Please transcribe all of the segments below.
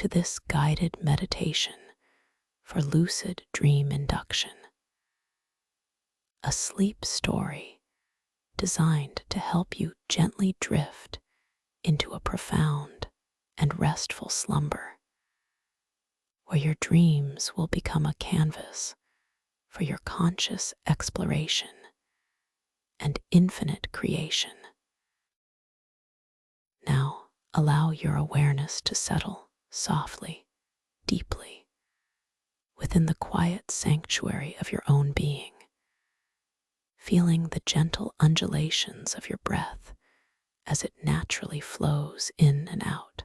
to this guided meditation for Lucid Dream Induction, a sleep story designed to help you gently drift into a profound and restful slumber, where your dreams will become a canvas for your conscious exploration and infinite creation. Now, allow your awareness to settle softly, deeply, within the quiet sanctuary of your own being, feeling the gentle undulations of your breath as it naturally flows in and out,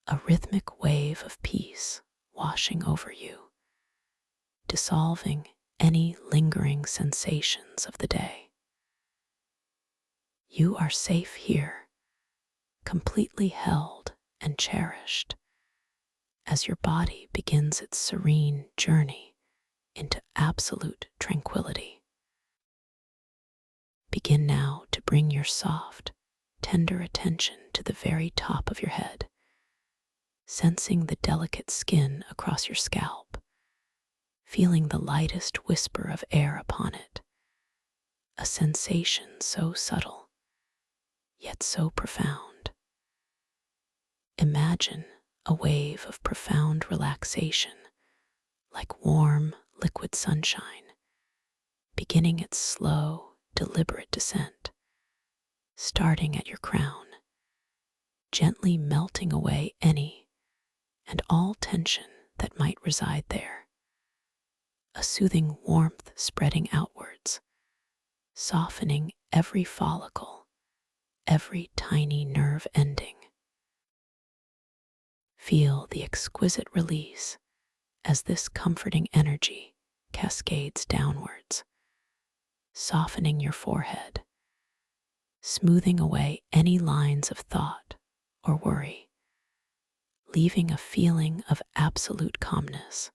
a rhythmic wave of peace washing over you, dissolving any lingering sensations of the day. You are safe here, completely held and cherished, as your body begins its serene journey into absolute tranquility. Begin now to bring your soft, tender attention to the very top of your head, sensing the delicate skin across your scalp, feeling the lightest whisper of air upon it, a sensation so subtle, yet so profound. Imagine a wave of profound relaxation, like warm, liquid sunshine, beginning its slow, deliberate descent, starting at your crown, gently melting away any and all tension that might reside there, a soothing warmth spreading outwards, softening every follicle, every tiny nerve ending. Feel the exquisite release as this comforting energy cascades downwards, softening your forehead, smoothing away any lines of thought or worry, leaving a feeling of absolute calmness,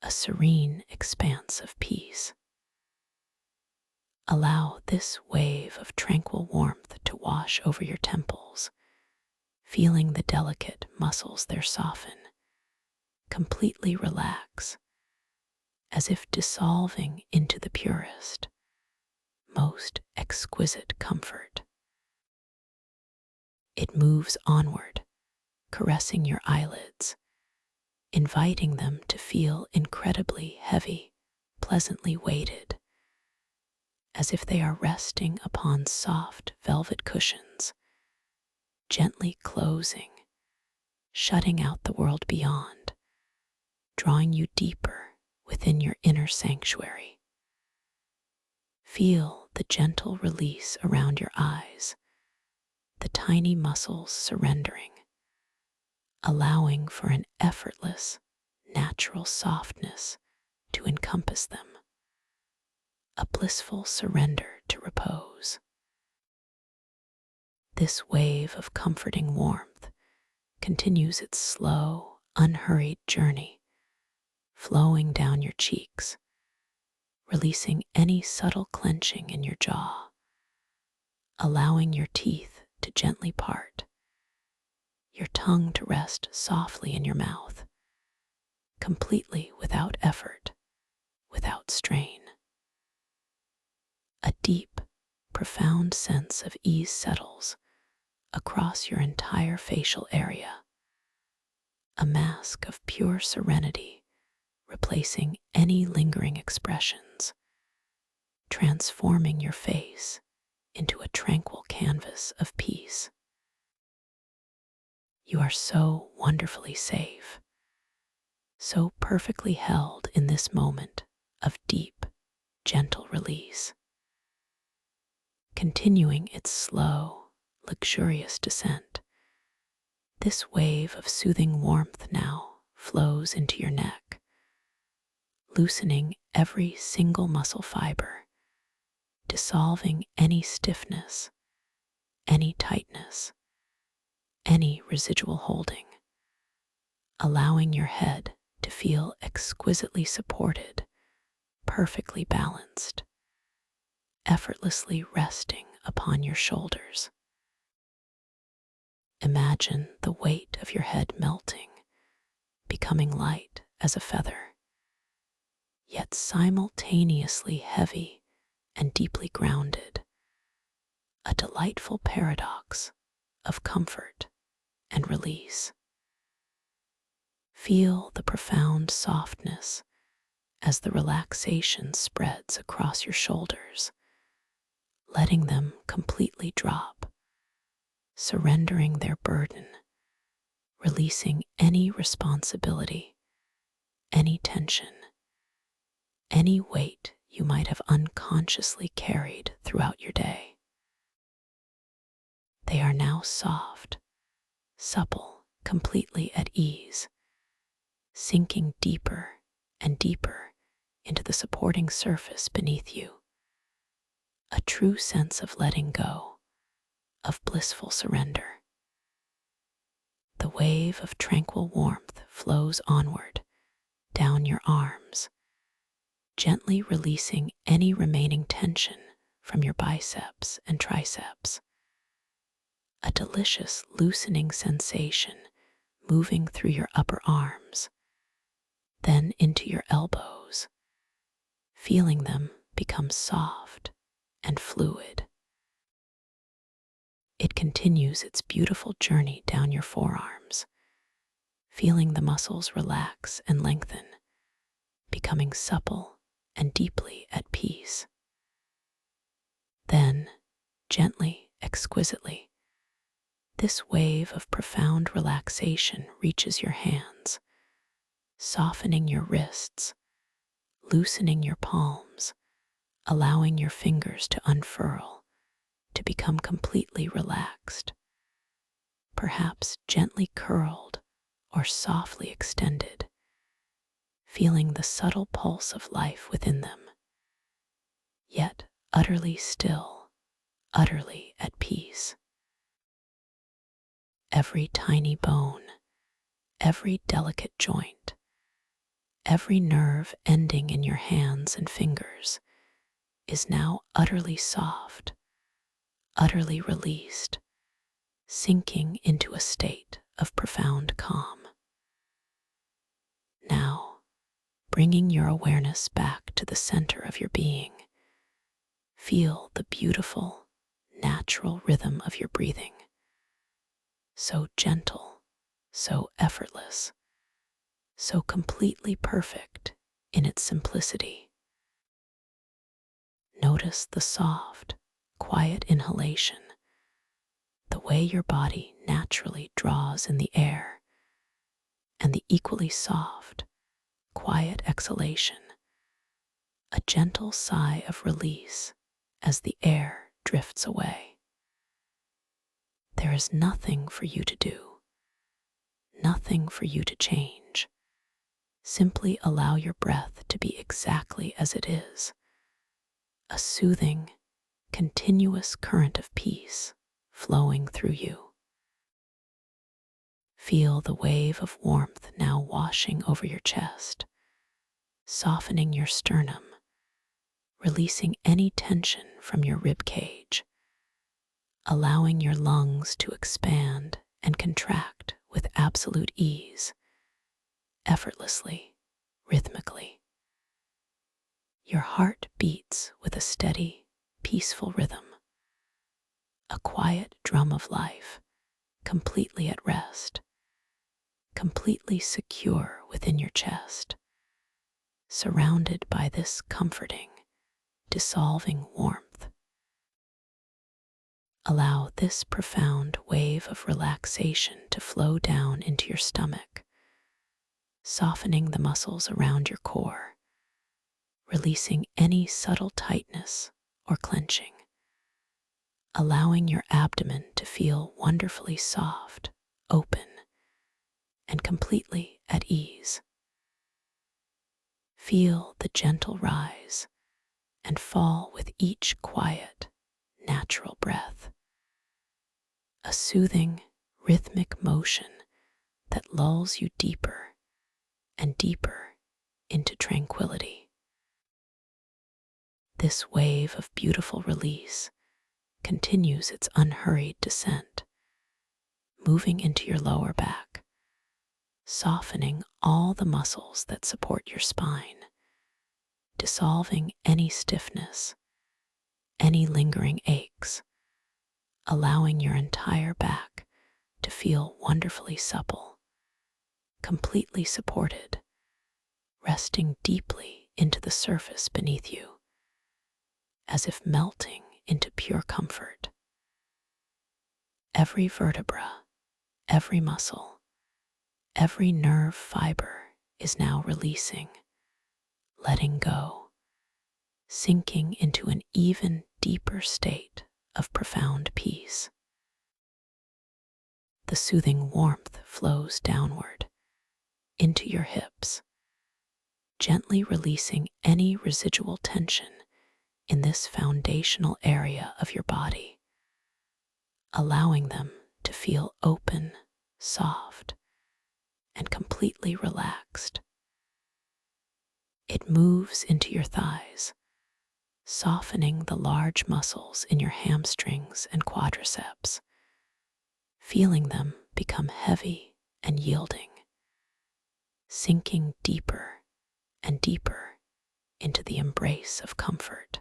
a serene expanse of peace. Allow this wave of tranquil warmth to wash over your temples, feeling the delicate muscles there soften, completely relax, as if dissolving into the purest, most exquisite comfort. It moves onward, caressing your eyelids, inviting them to feel incredibly heavy, pleasantly weighted, as if they are resting upon soft velvet cushions, gently closing, shutting out the world beyond, drawing you deeper within your inner sanctuary. Feel the gentle release around your eyes, the tiny muscles surrendering, allowing for an effortless, natural softness to encompass them, a blissful surrender to repose. This wave of comforting warmth continues its slow, unhurried journey, flowing down your cheeks, releasing any subtle clenching in your jaw, allowing your teeth to gently part, your tongue to rest softly in your mouth, completely without effort, without strain. A deep, profound sense of ease settles across your entire facial area, a mask of pure serenity replacing any lingering expressions, transforming your face into a tranquil canvas of peace. You are so wonderfully safe, so perfectly held in this moment of deep, gentle release. Continuing its slow, luxurious descent, this wave of soothing warmth now flows into your neck, loosening every single muscle fiber, dissolving any stiffness, any tightness, any residual holding, allowing your head to feel exquisitely supported, perfectly balanced, effortlessly resting upon your shoulders. Imagine the weight of of your head melting, becoming light as a feather, yet simultaneously heavy and deeply grounded, a delightful paradox of comfort and release. Feel the profound softness as the relaxation spreads across your shoulders, letting them completely drop, surrendering their burden, releasing any responsibility, any tension, any weight you might have unconsciously carried throughout your day. They are now soft, supple, completely at ease, sinking deeper and deeper into the supporting surface beneath you. A true sense of letting go, of blissful surrender. The wave of tranquil warmth flows onward, down your arms, gently releasing any remaining tension from your biceps and triceps. A delicious loosening sensation moving through your upper arms, then into your elbows, feeling them become soft and fluid. It continues its beautiful journey down your forearms, feeling the muscles relax and lengthen, becoming supple and deeply at peace. Then, gently, exquisitely, this wave of profound relaxation reaches your hands, softening your wrists, loosening your palms, allowing your fingers to unfurl, to become completely relaxed, perhaps gently curled or softly extended, feeling the subtle pulse of life within them, yet utterly still, utterly at peace. Every tiny bone, every delicate joint, every nerve ending in your hands and fingers is now utterly soft, utterly released, sinking into a state of profound calm. Now, bringing your awareness back to the center of your being, feel the beautiful, natural rhythm of your breathing. So gentle, so effortless, so completely perfect in its simplicity. Notice the soft, quiet inhalation, the way your body naturally draws in the air, and the equally soft, quiet exhalation, a gentle sigh of release as the air drifts away. There is nothing for you to do, nothing for you to change. Simply allow your breath to be exactly as it is, a soothing, continuous current of peace flowing through you. Feel the wave of warmth now washing over your chest, softening your sternum, releasing any tension from your rib cage, allowing your lungs to expand and contract with absolute ease, effortlessly, rhythmically. Your heart beats with a steady, peaceful rhythm, a quiet drum of life, completely at rest, completely secure within your chest, surrounded by this comforting, dissolving warmth. Allow this profound wave of relaxation to flow down into your stomach, softening the muscles around your core, releasing any subtle tightness or clenching, allowing your abdomen to feel wonderfully soft, open, and completely at ease. Feel the gentle rise and fall with each quiet, natural breath, a soothing, rhythmic motion that lulls you deeper and deeper into tranquility. This wave of beautiful release continues its unhurried descent, moving into your lower back, softening all the muscles that support your spine, dissolving any stiffness, any lingering aches, allowing your entire back to feel wonderfully supple, completely supported, resting deeply into the surface beneath you, as if melting into pure comfort. Every vertebra, every muscle, every nerve fiber is now releasing, letting go, sinking into an even deeper state of profound peace. The soothing warmth flows downward into your hips, gently releasing any residual tension in this foundational area of your body, allowing them to feel open, soft, and completely relaxed. It moves into your thighs, softening the large muscles in your hamstrings and quadriceps, feeling them become heavy and yielding, sinking deeper and deeper into the embrace of comfort.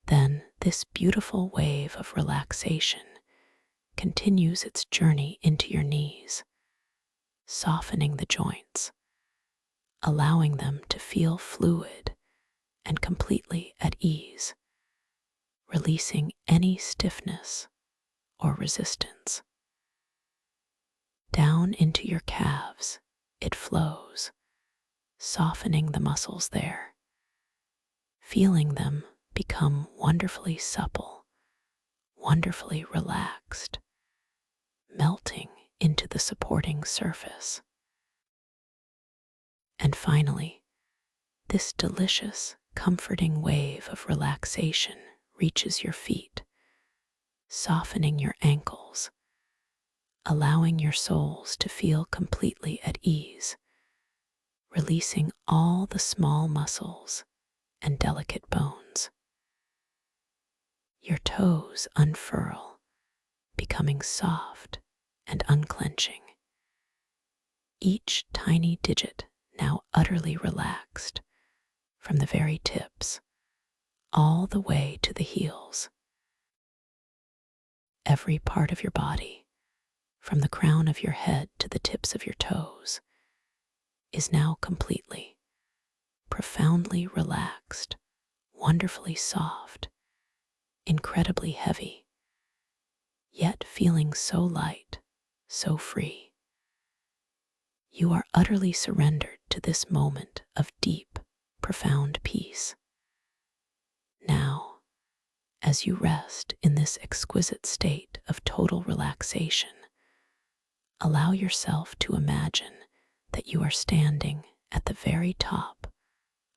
Then this beautiful wave of relaxation continues its journey into your knees, softening the joints, allowing them to feel fluid and completely at ease, releasing any stiffness or resistance. Down into your calves, it flows, softening the muscles there, feeling them become wonderfully supple, wonderfully relaxed, melting into the supporting surface. And finally, this delicious, comforting wave of relaxation reaches your feet, softening your ankles, allowing your soles to feel completely at ease, releasing all the small muscles and delicate bones. Your toes unfurl, becoming soft and unclenching, each tiny digit now utterly relaxed from the very tips all the way to the heels. Every part of your body, from the crown of your head to the tips of your toes, is now completely, profoundly relaxed, wonderfully soft, incredibly heavy, yet feeling so light, so free. You are utterly surrendered to this moment of deep, profound peace. Now, as you rest in this exquisite state of total relaxation, allow yourself to imagine that you are standing at the very top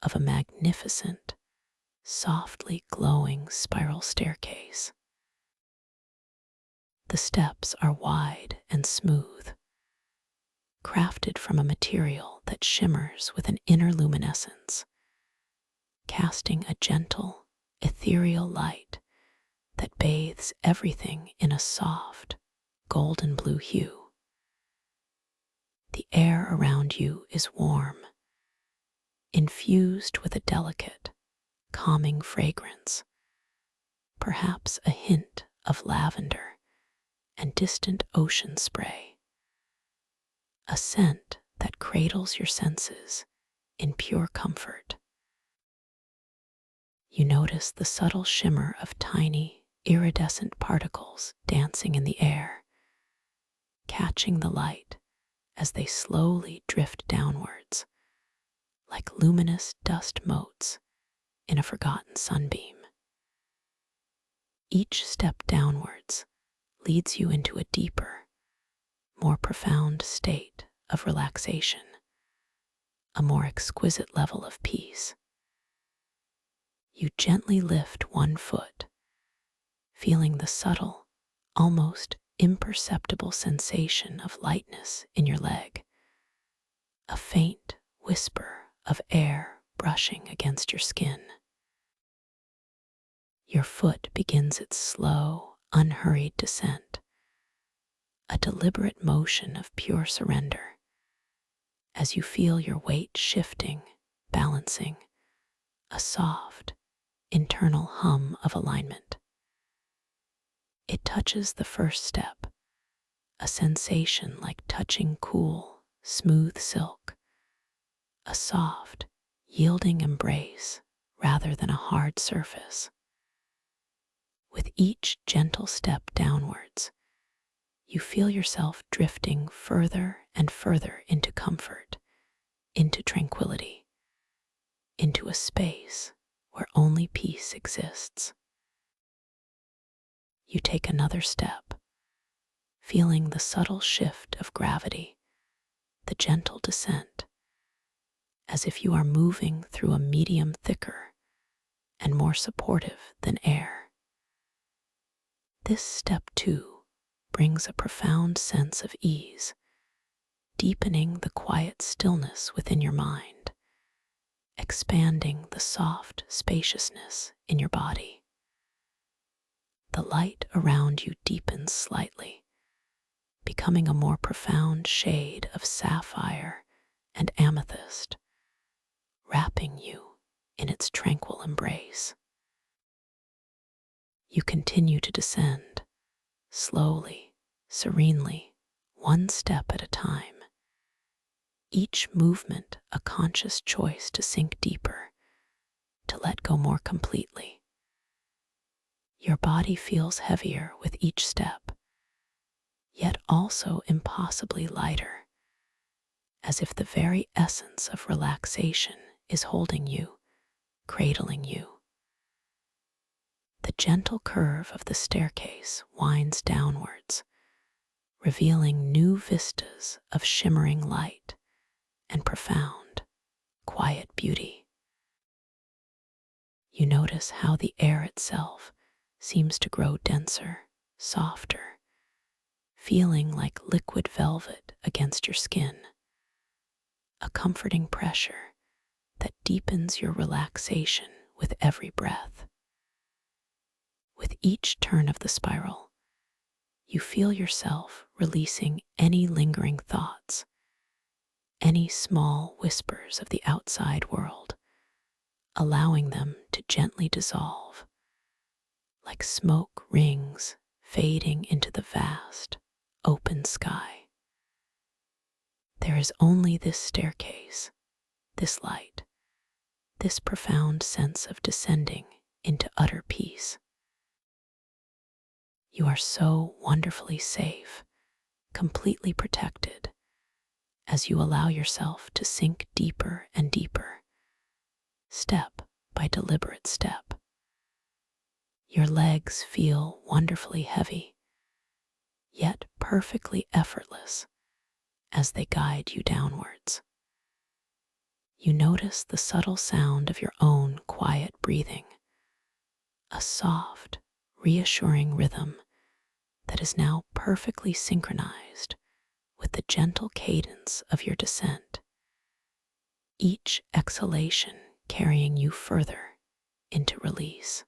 of a magnificent, softly glowing spiral staircase. The steps are wide and smooth, crafted from a material that shimmers with an inner luminescence, casting a gentle, ethereal light that bathes everything in a soft, golden blue hue. The air around you is warm, infused with a delicate, calming fragrance, perhaps a hint of lavender and distant ocean spray, a scent that cradles your senses in pure comfort. You notice the subtle shimmer of tiny, iridescent particles dancing in the air, catching the light as they slowly drift downwards, like luminous dust motes in a forgotten sunbeam. Each step downwards leads you into a deeper, more profound state of relaxation, a more exquisite level of peace. You gently lift one foot, feeling the subtle, almost imperceptible sensation of lightness in your leg, a faint whisper of air brushing against your skin. Your foot begins its slow, unhurried descent, a deliberate motion of pure surrender as you feel your weight shifting, balancing, a soft, internal hum of alignment. It touches the first step, a sensation like touching cool, smooth silk, a soft, yielding embrace rather than a hard surface. With each gentle step downwards, you feel yourself drifting further and further into comfort, into tranquility, into a space where only peace exists. You take another step, feeling the subtle shift of gravity, the gentle descent, as if you are moving through a medium thicker and more supportive than air. This step, too, brings a profound sense of ease, deepening the quiet stillness within your mind, expanding the soft spaciousness in your body. The light around you deepens slightly, becoming a more profound shade of sapphire and amethyst, wrapping you in its tranquil embrace. You continue to descend, slowly, serenely, one step at a time, each movement a conscious choice to sink deeper, to let go more completely. Your body feels heavier with each step, yet also impossibly lighter, as if the very essence of relaxation is holding you, cradling you. The gentle curve of the staircase winds downwards, revealing new vistas of shimmering light and profound, quiet beauty. You notice how the air itself seems to grow denser, softer, feeling like liquid velvet against your skin, a comforting pressure that deepens your relaxation with every breath. With each turn of the spiral, you feel yourself releasing any lingering thoughts, any small whispers of the outside world, allowing them to gently dissolve, like smoke rings fading into the vast, open sky. There is only this staircase, this light, this profound sense of descending into utter peace. You are so wonderfully safe, completely protected, as you allow yourself to sink deeper and deeper, step by deliberate step. Your legs feel wonderfully heavy, yet perfectly effortless as they guide you downwards. You notice the subtle sound of your own quiet breathing, a soft, reassuring rhythm that is now perfectly synchronized with the gentle cadence of your descent, each exhalation carrying you further into release.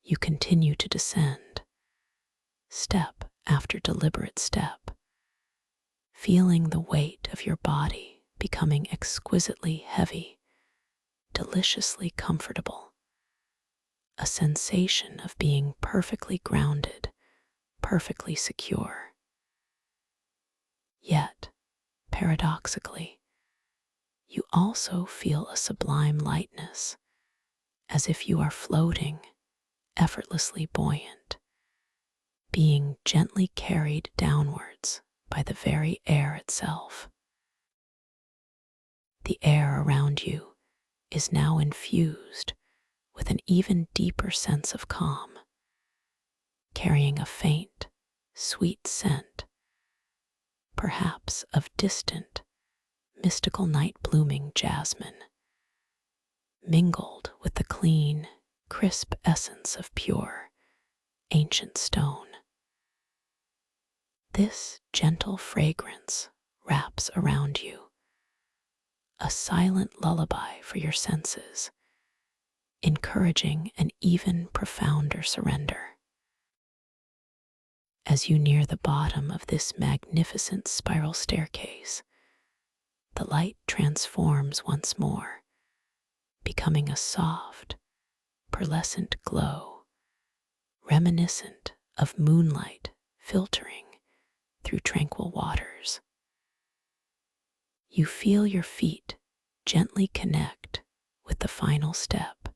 You continue to descend, step after deliberate step, feeling the weight of your body becoming exquisitely heavy, deliciously comfortable, a sensation of being perfectly grounded, perfectly secure. Yet, paradoxically, you also feel a sublime lightness, as if you are floating, effortlessly buoyant, being gently carried downwards by the very air itself. The air around you is now infused with an even deeper sense of calm, carrying a faint, sweet scent, perhaps of distant, mystical night-blooming jasmine, mingled with the clean, crisp essence of pure, ancient stone. This gentle fragrance wraps around you, a silent lullaby for your senses, encouraging an even profounder surrender. As you near the bottom of this magnificent spiral staircase, the light transforms once more, becoming a soft, pearlescent glow, reminiscent of moonlight filtering through tranquil waters. You feel your feet gently connect with the final step,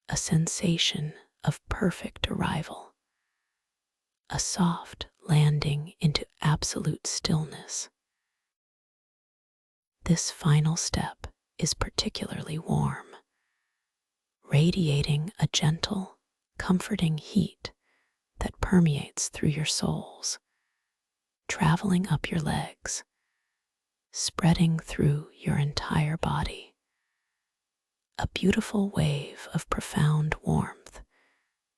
a sensation of perfect arrival, a soft landing into absolute stillness. This final step is particularly warm, radiating a gentle, comforting heat that permeates through your soles, traveling up your legs, spreading through your entire body. A beautiful wave of profound warmth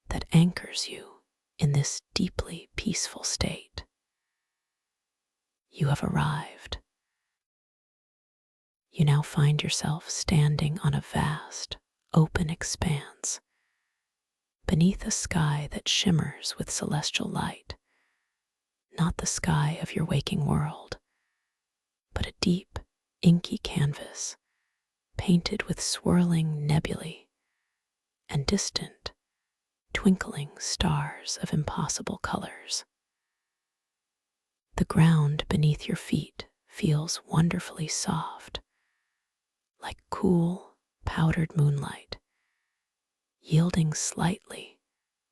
that anchors you in this deeply peaceful state. You have arrived. You now find yourself standing on a vast, open expanse, beneath a sky that shimmers with celestial light, not the sky of your waking world, but a deep, inky canvas painted with swirling nebulae and distant, twinkling stars of impossible colors. The ground beneath your feet feels wonderfully soft, like cool, powdered moonlight, yielding slightly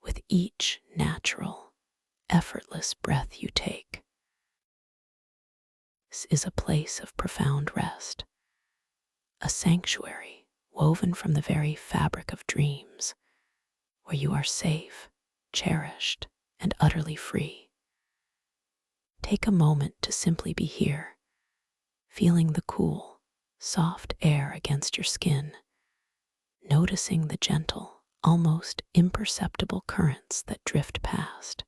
with each natural, effortless breath you take. This is a place of profound rest, a sanctuary woven from the very fabric of dreams, where you are safe, cherished, and utterly free. Take a moment to simply be here, feeling the cool, soft air against your skin, noticing the gentle, almost imperceptible currents that drift past,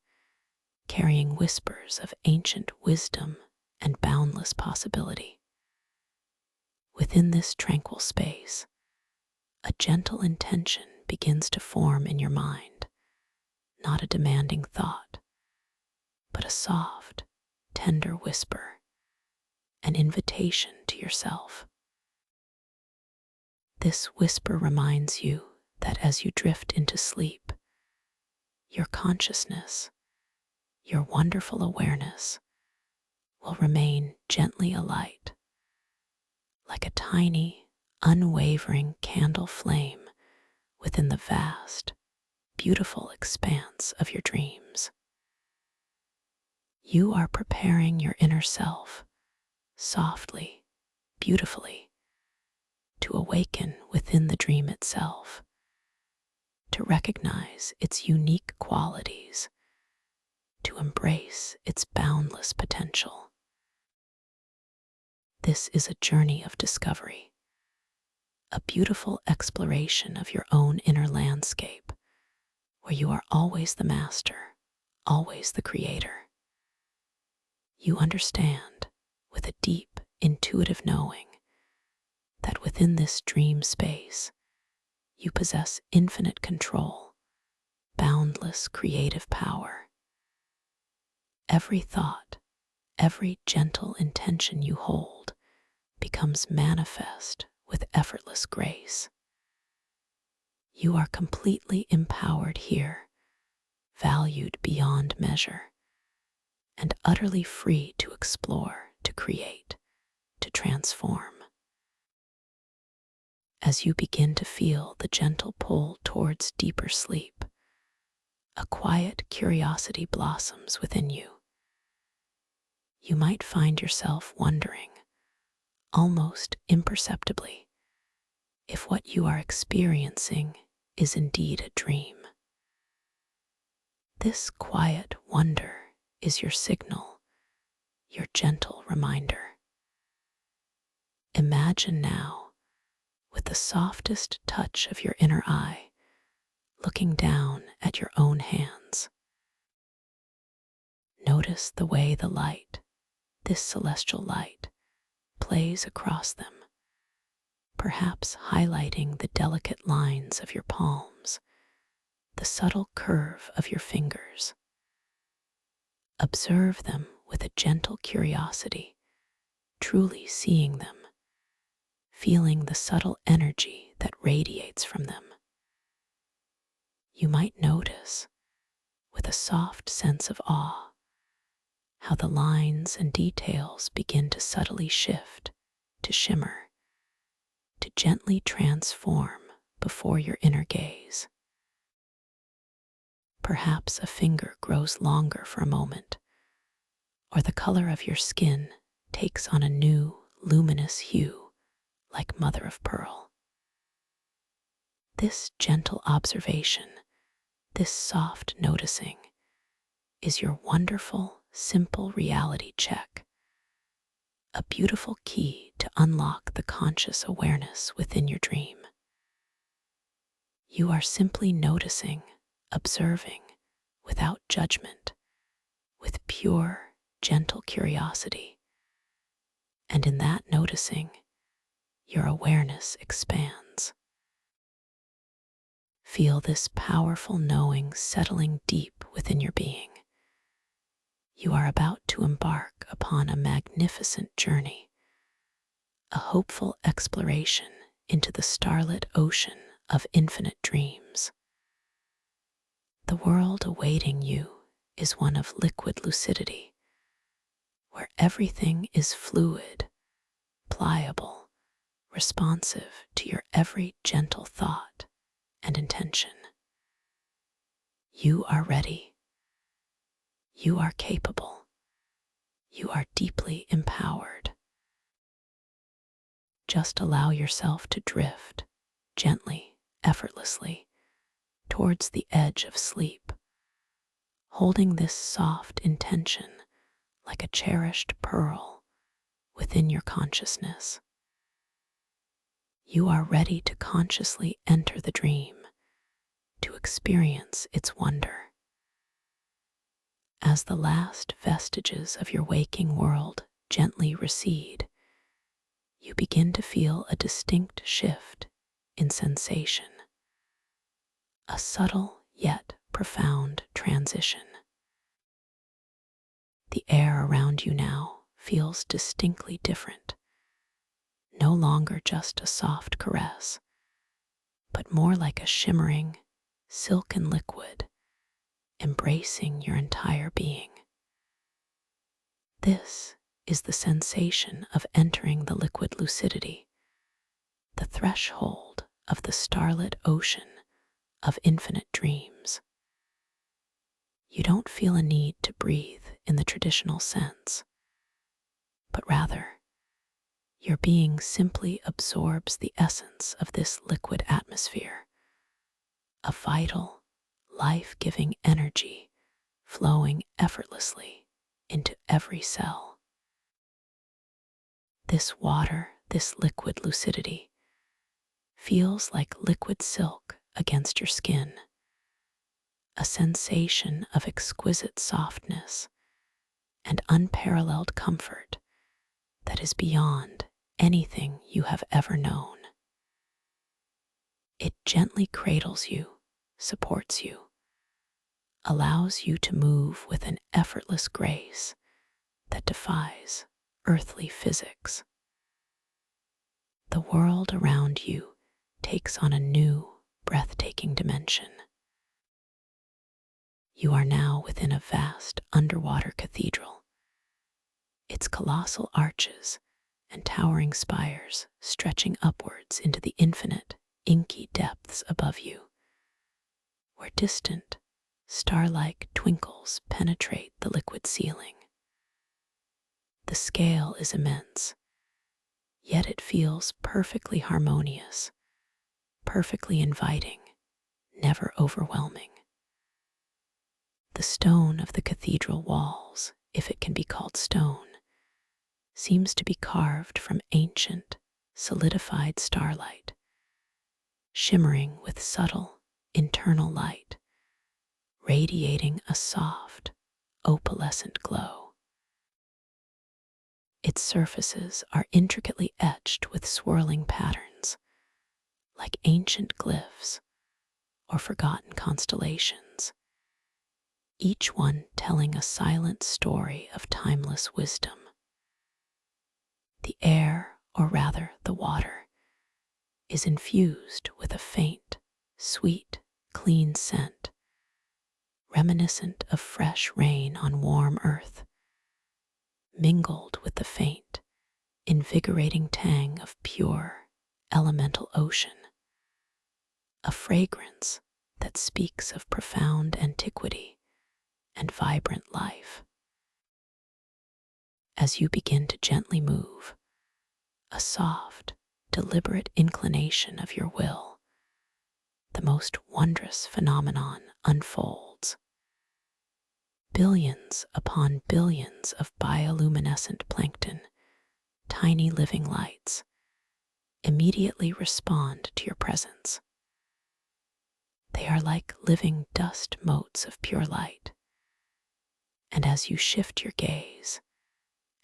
carrying whispers of ancient wisdom and boundless possibility. Within this tranquil space, a gentle intention begins to form in your mind, not a demanding thought, but a soft, tender whisper, an invitation to yourself. This whisper reminds you that as you drift into sleep, your consciousness, your wonderful awareness, will remain gently alight, like a tiny, unwavering candle flame within the vast, beautiful expanse of your dreams. You are preparing your inner self, softly, beautifully, to awaken within the dream itself, to recognize its unique qualities, to embrace its boundless potential. This is a journey of discovery, a beautiful exploration of your own inner landscape, where you are always the master, always the creator. You understand, with a deep, intuitive knowing, that within this dream space, you possess infinite control, boundless creative power. Every thought, every gentle intention you hold becomes manifest with effortless grace. You are completely empowered here, valued beyond measure, and utterly free to explore, to create, to transform. As you begin to feel the gentle pull towards deeper sleep, a quiet curiosity blossoms within you. You might find yourself wondering, almost imperceptibly, if what you are experiencing is indeed a dream. This quiet wonder is your signal, your gentle reminder. Imagine now, with the softest touch of your inner eye, looking down at your own hands. Notice the way the light, this celestial light, plays across them, perhaps highlighting the delicate lines of your palms, the subtle curve of your fingers. Observe them with a gentle curiosity, truly seeing them, feeling the subtle energy that radiates from them. You might notice, with a soft sense of awe, how the lines and details begin to subtly shift, to shimmer, to gently transform before your inner gaze. Perhaps a finger grows longer for a moment, or the color of your skin takes on a new, luminous hue like mother of pearl. This gentle observation, this soft noticing, is your wonderful, simple reality check, a beautiful key to unlock the conscious awareness within your dream. You are simply noticing, observing, without judgment, with pure, gentle curiosity. And in that noticing, your awareness expands. Feel this powerful knowing settling deep within your being. You are about to embark upon a magnificent journey, a hopeful exploration into the starlit ocean of infinite dreams. The world awaiting you is one of liquid lucidity, where everything is fluid, pliable, responsive to your every gentle thought and intention. You are ready. You are capable. You are deeply empowered. Just allow yourself to drift gently, effortlessly, towards the edge of sleep, holding this soft intention like a cherished pearl within your consciousness. You are ready to consciously enter the dream, to experience its wonder. As the last vestiges of your waking world gently recede, you begin to feel a distinct shift in sensation, a subtle yet profound transition. The air around you now feels distinctly different, no longer just a soft caress, but more like a shimmering, silken liquid embracing your entire being. This is the sensation of entering the liquid lucidity, the threshold of the starlit ocean of infinite dreams. You don't feel a need to breathe in the traditional sense, but rather, your being simply absorbs the essence of this liquid atmosphere, a vital, life-giving energy flowing effortlessly into every cell. This water, this liquid lucidity, feels like liquid silk against your skin, a sensation of exquisite softness and unparalleled comfort that is beyond anything you have ever known. It gently cradles you, supports you, allows you to move with an effortless grace that defies earthly physics. The world around you takes on a new, breathtaking dimension. You are now within a vast underwater cathedral, its colossal arches and towering spires stretching upwards into the infinite, inky depths above you, where distant, star-like twinkles penetrate the liquid ceiling. The scale is immense, yet it feels perfectly harmonious, perfectly inviting, never overwhelming. The stone of the cathedral walls, if it can be called stone, seems to be carved from ancient, solidified starlight, shimmering with subtle, internal light, radiating a soft, opalescent glow. Its surfaces are intricately etched with swirling patterns, like ancient glyphs or forgotten constellations, each one telling a silent story of timeless wisdom. The air, or rather the water, is infused with a faint, sweet, clean scent, reminiscent of fresh rain on warm earth, mingled with the faint, invigorating tang of pure, elemental ocean, a fragrance that speaks of profound antiquity and vibrant life. As you begin to gently move, a soft, deliberate inclination of your will, the most wondrous phenomenon unfolds. Billions upon billions of bioluminescent plankton, tiny living lights, immediately respond to your presence. They are like living dust motes of pure light. And as you shift your gaze,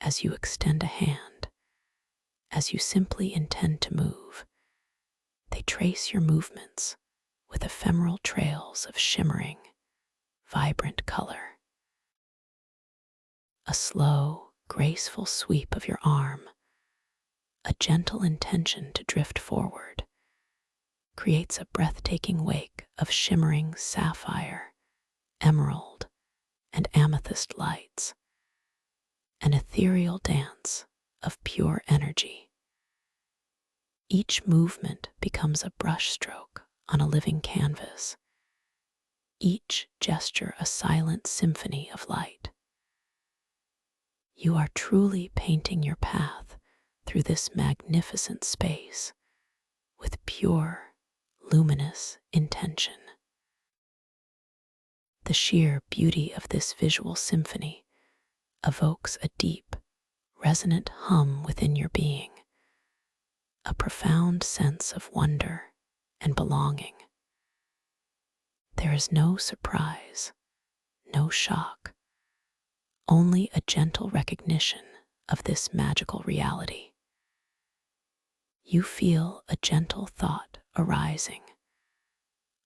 as you extend a hand, as you simply intend to move, they trace your movements with ephemeral trails of shimmering, vibrant color. A slow, graceful sweep of your arm, a gentle intention to drift forward, creates a breathtaking wake of shimmering sapphire, emerald, and amethyst lights, an ethereal dance of pure energy. Each movement becomes a brushstroke on a living canvas, each gesture a silent symphony of light. You are truly painting your path through this magnificent space with pure, luminous intention. The sheer beauty of this visual symphony evokes a deep, resonant hum within your being, a profound sense of wonder and belonging. There is no surprise, no shock, only a gentle recognition of this magical reality. You feel a gentle thought arising,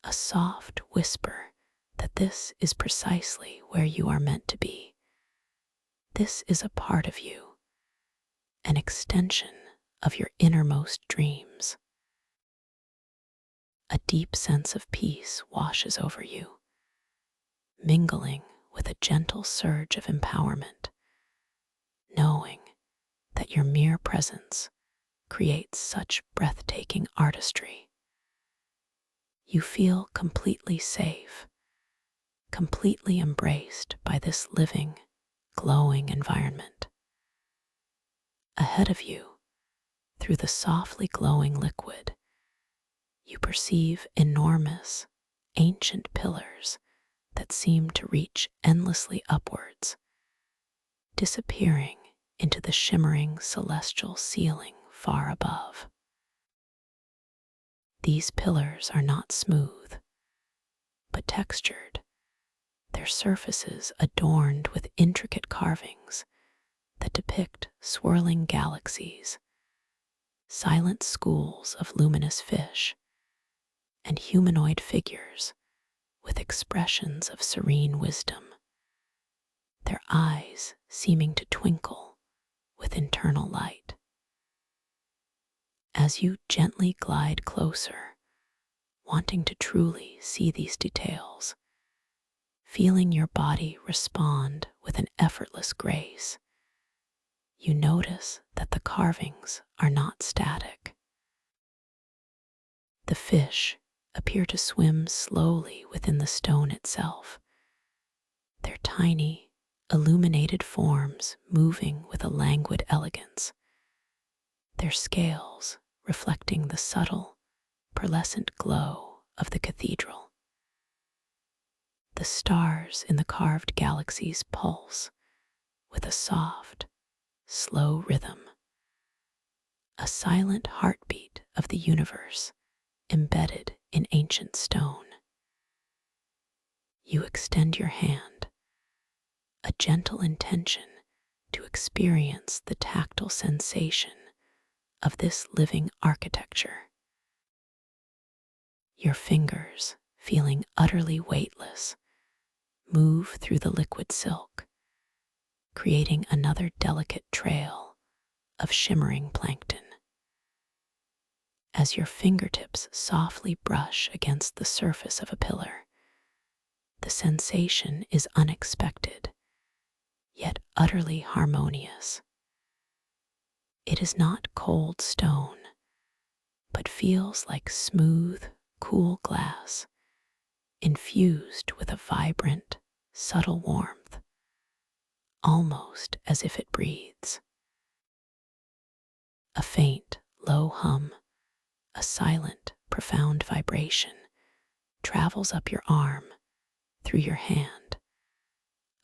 a soft whisper that this is precisely where you are meant to be. This is a part of you, an extension of your innermost dreams. A deep sense of peace washes over you, mingling with a gentle surge of empowerment, knowing that your mere presence creates such breathtaking artistry. You feel completely safe, completely embraced by this living, glowing environment. Ahead of you, through the softly glowing liquid, you perceive enormous, ancient pillars that seem to reach endlessly upwards, disappearing into the shimmering celestial ceiling far above. These pillars are not smooth, but textured, their surfaces adorned with intricate carvings that depict swirling galaxies, silent schools of luminous fish, and humanoid figures with expressions of serene wisdom, their eyes seeming to twinkle with internal light. As you gently glide closer, wanting to truly see these details, feeling your body respond with an effortless grace, you notice that the carvings are not static. The fish appear to swim slowly within the stone itself, their tiny, illuminated forms moving with a languid elegance, their scales reflecting the subtle, pearlescent glow of the cathedral. The stars in the carved galaxies pulse with a soft, slow rhythm, a silent heartbeat of the universe embedded in ancient stone. You extend your hand, a gentle intention to experience the tactile sensation of this living architecture. Your fingers feeling utterly weightless, move through the liquid silk, creating another delicate trail of shimmering plankton. As your fingertips softly brush against the surface of a pillar, the sensation is unexpected, yet utterly harmonious. It is not cold stone, but feels like smooth, cool glass, infused with a vibrant, subtle warmth, almost as if it breathes. A faint, low hum, a silent, profound vibration travels up your arm, through your hand,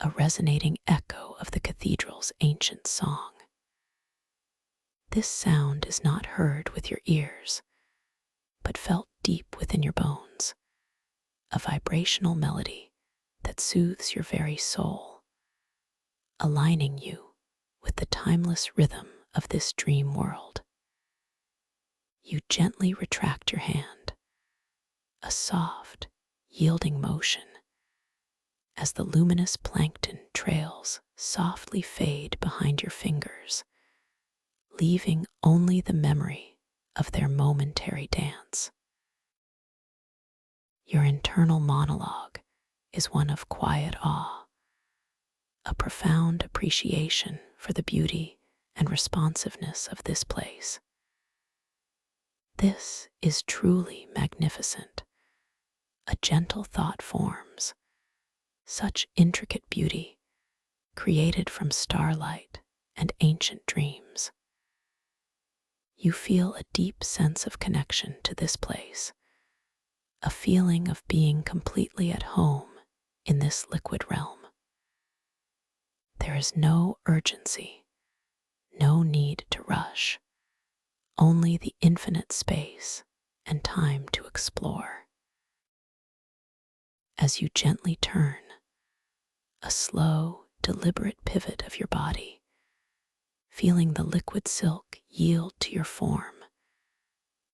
a resonating echo of the cathedral's ancient song. This sound is not heard with your ears, but felt deep within your bones, a vibrational melody that soothes your very soul, aligning you with the timeless rhythm of this dream world. You gently retract your hand, a soft, yielding motion, as the luminous plankton trails softly fade behind your fingers, leaving only the memory of their momentary dance. Your internal monologue is one of quiet awe, a profound appreciation for the beauty and responsiveness of this place. This is truly magnificent. A gentle thought forms, such intricate beauty, created from starlight and ancient dreams. You feel a deep sense of connection to this place, a feeling of being completely at home in this liquid realm. There is no urgency, no need to rush, only the infinite space and time to explore. As you gently turn, a slow, deliberate pivot of your body, feeling the liquid silk yield to your form,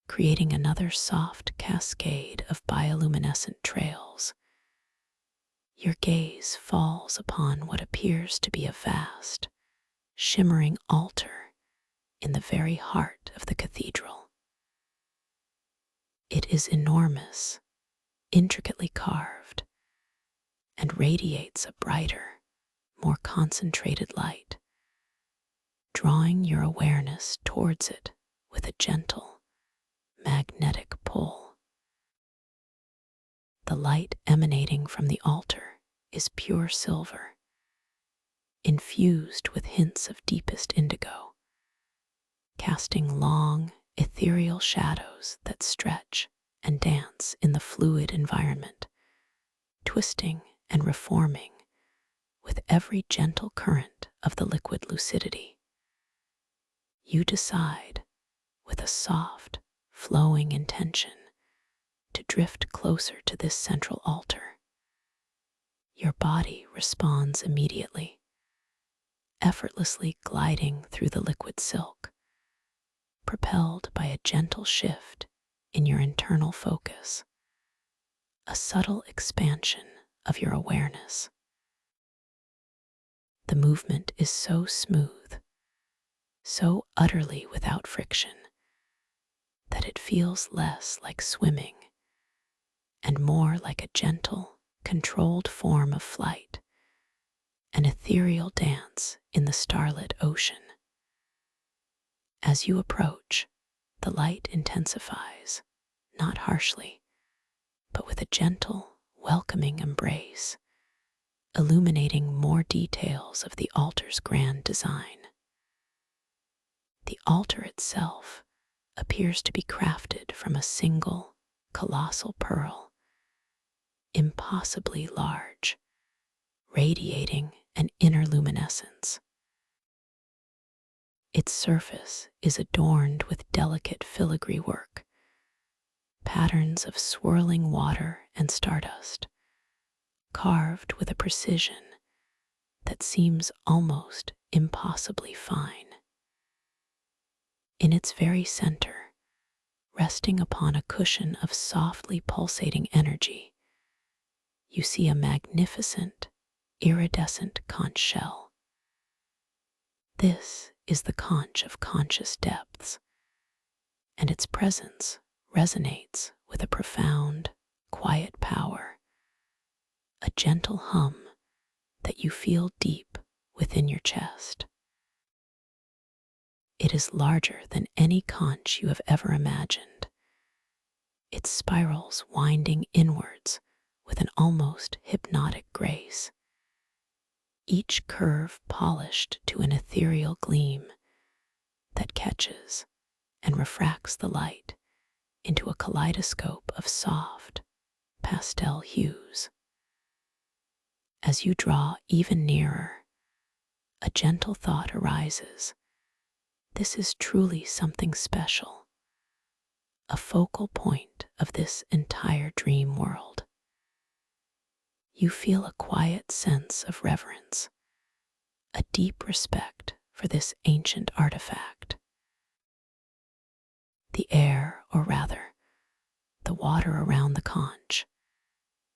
creating another soft cascade of bioluminescent trails. Your gaze falls upon what appears to be a vast, shimmering altar in the very heart of the cathedral. It is enormous, intricately carved, and radiates a brighter, more concentrated light, drawing your awareness towards it with a gentle, magnetic pull. The light emanating from the altar is pure silver, infused with hints of deepest indigo, casting long, ethereal shadows that stretch and dance in the fluid environment, twisting and reforming with every gentle current of the liquid lucidity. You decide, with a soft, flowing intention, to drift closer to this central altar. Your body responds immediately, effortlessly gliding through the liquid silk, propelled by a gentle shift in your internal focus, a subtle expansion of your awareness. The movement is so smooth, so utterly without friction, that it feels less like swimming and more like a gentle, controlled form of flight, an ethereal dance in the starlit ocean. As you approach, the light intensifies, not harshly, but with a gentle, welcoming embrace, illuminating more details of the altar's grand design. The altar itself appears to be crafted from a single, colossal pearl, impossibly large, radiating an inner luminescence. Its surface is adorned with delicate filigree work, patterns of swirling water and stardust, carved with a precision that seems almost impossibly fine. In its very center, resting upon a cushion of softly pulsating energy, you see a magnificent, iridescent conch shell. This is the conch of conscious depths, and its presence resonates with a profound, quiet power, a gentle hum that you feel deep within your chest. It is larger than any conch you have ever imagined, its spirals winding inwards with an almost hypnotic grace, each curve polished to an ethereal gleam that catches and refracts the light into a kaleidoscope of soft, pastel hues. As you draw even nearer, a gentle thought arises. This is truly something special, a focal point of this entire dream world. You feel a quiet sense of reverence, a deep respect for this ancient artifact. The air, or rather, the water around the conch,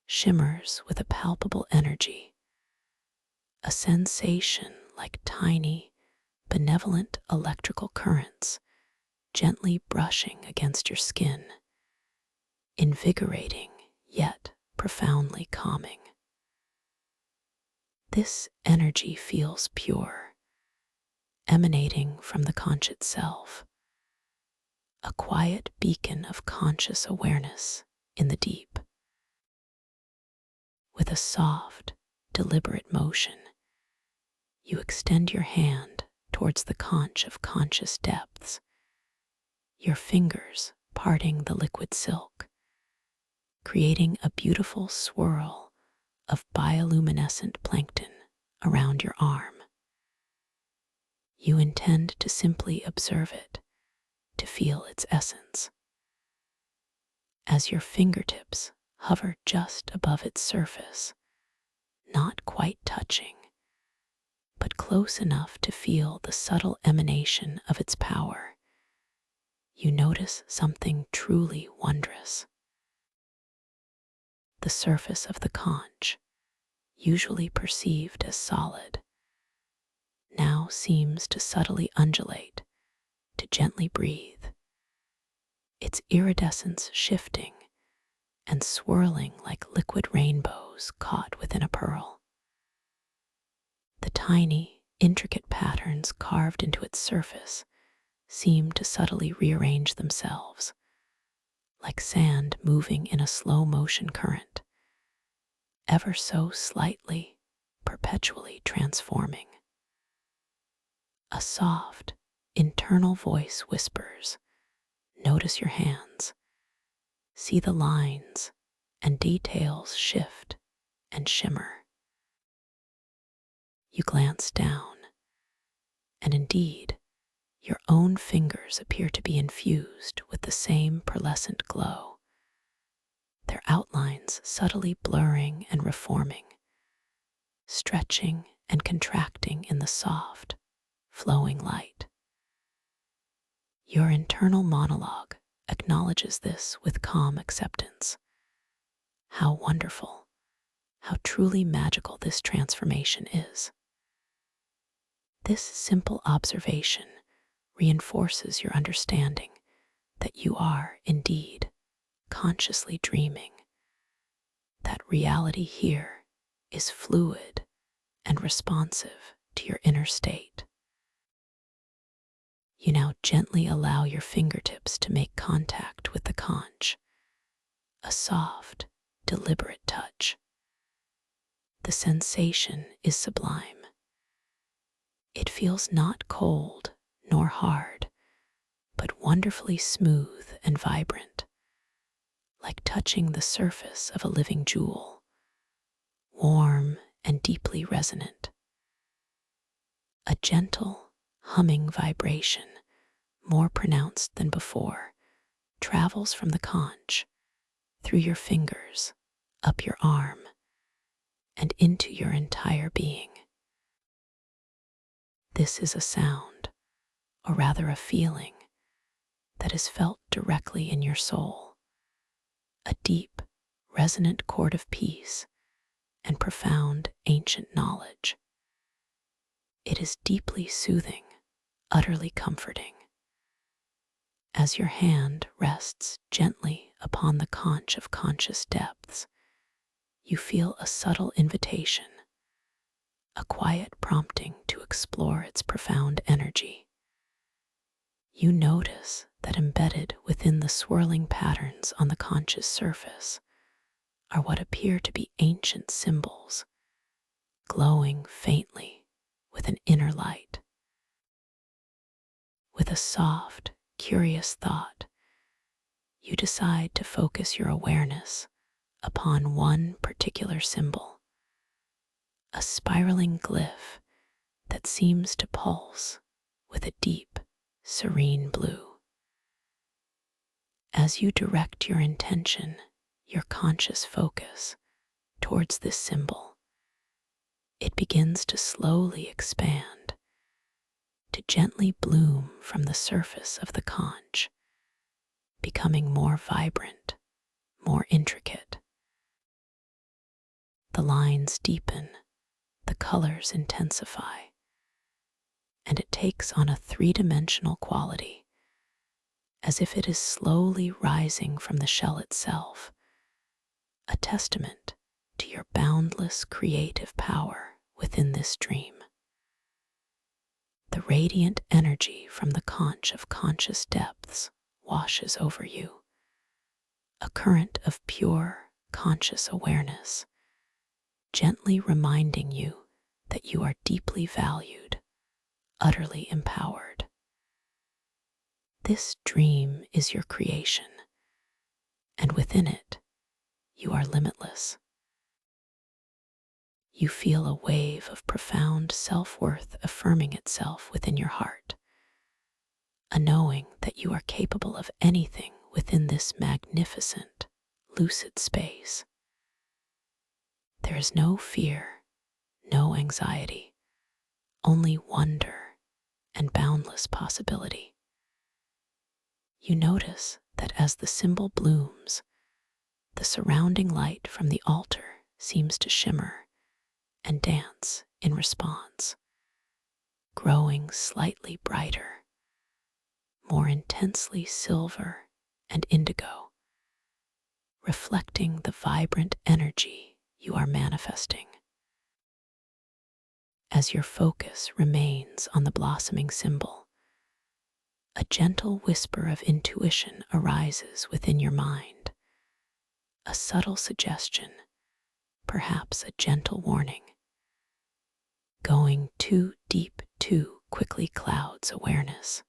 shimmers with a palpable energy, a sensation like tiny, benevolent electrical currents gently brushing against your skin, invigorating yet profoundly calming. This energy feels pure, emanating from the conch itself, a quiet beacon of conscious awareness in the deep. With a soft, deliberate motion, you extend your hand towards the conch of conscious depths, your fingers parting the liquid silk, creating a beautiful swirl of bioluminescent plankton around your arm. You intend to simply observe it, to feel its essence. As your fingertips hover just above its surface, not quite touching, but close enough to feel the subtle emanation of its power, you notice something truly wondrous. The surface of the conch, usually perceived as solid, now seems to subtly undulate, to gently breathe, its iridescence shifting and swirling like liquid rainbows caught within a pearl. The tiny, intricate patterns carved into its surface seem to subtly rearrange themselves, like sand moving in a slow-motion current, ever so slightly, perpetually transforming. A soft, internal voice whispers, "Notice your hands. See the lines and details shift and shimmer." You glance down, and indeed, your own fingers appear to be infused with the same pearlescent glow, their outlines subtly blurring and reforming, stretching and contracting in the soft, flowing light. Your internal monologue acknowledges this with calm acceptance. How wonderful, how truly magical this transformation is. This simple observation reinforces your understanding that you are indeed consciously dreaming, that reality here is fluid and responsive to your inner state. You now gently allow your fingertips to make contact with the conch, a soft, deliberate touch. The sensation is sublime. It feels not cold nor hard, but wonderfully smooth and vibrant, like touching the surface of a living jewel, warm and deeply resonant. A gentle, humming vibration, more pronounced than before, travels from the conch, through your fingers, up your arm, and into your entire being. This is a sound, or rather a feeling, that is felt directly in your soul, a deep, resonant chord of peace and profound ancient knowledge. It is deeply soothing, utterly comforting. As your hand rests gently upon the conch of conscious depths, you feel a subtle invitation, a quiet prompting to explore its profound energy. You notice that embedded within the swirling patterns on the conch's surface are what appear to be ancient symbols, glowing faintly with an inner light. With a soft, curious thought, you decide to focus your awareness upon one particular symbol, a spiraling glyph that seems to pulse with a deep, serene blue. As you direct your intention, your conscious focus, towards this symbol, it begins to slowly expand, to gently bloom from the surface of the conch, becoming more vibrant, more intricate. The lines deepen, the colors intensify, and it takes on a three-dimensional quality, as if it is slowly rising from the shell itself, a testament to your boundless creative power within this dream. The radiant energy from the conch of conscious depths washes over you, a current of pure, conscious awareness, gently reminding you that you are deeply valued, utterly empowered. This dream is your creation, and within it, you are limitless. You feel a wave of profound self-worth affirming itself within your heart, a knowing that you are capable of anything within this magnificent, lucid space. There is no fear, no anxiety, only wonder and boundless possibility. You notice that as the symbol blooms, the surrounding light from the altar seems to shimmer and dance in response, growing slightly brighter, more intensely silver and indigo, reflecting the vibrant energy you are manifesting. As your focus remains on the blossoming symbol, a gentle whisper of intuition arises within your mind, a subtle suggestion, perhaps a gentle warning. Going too deep too quickly clouds awareness.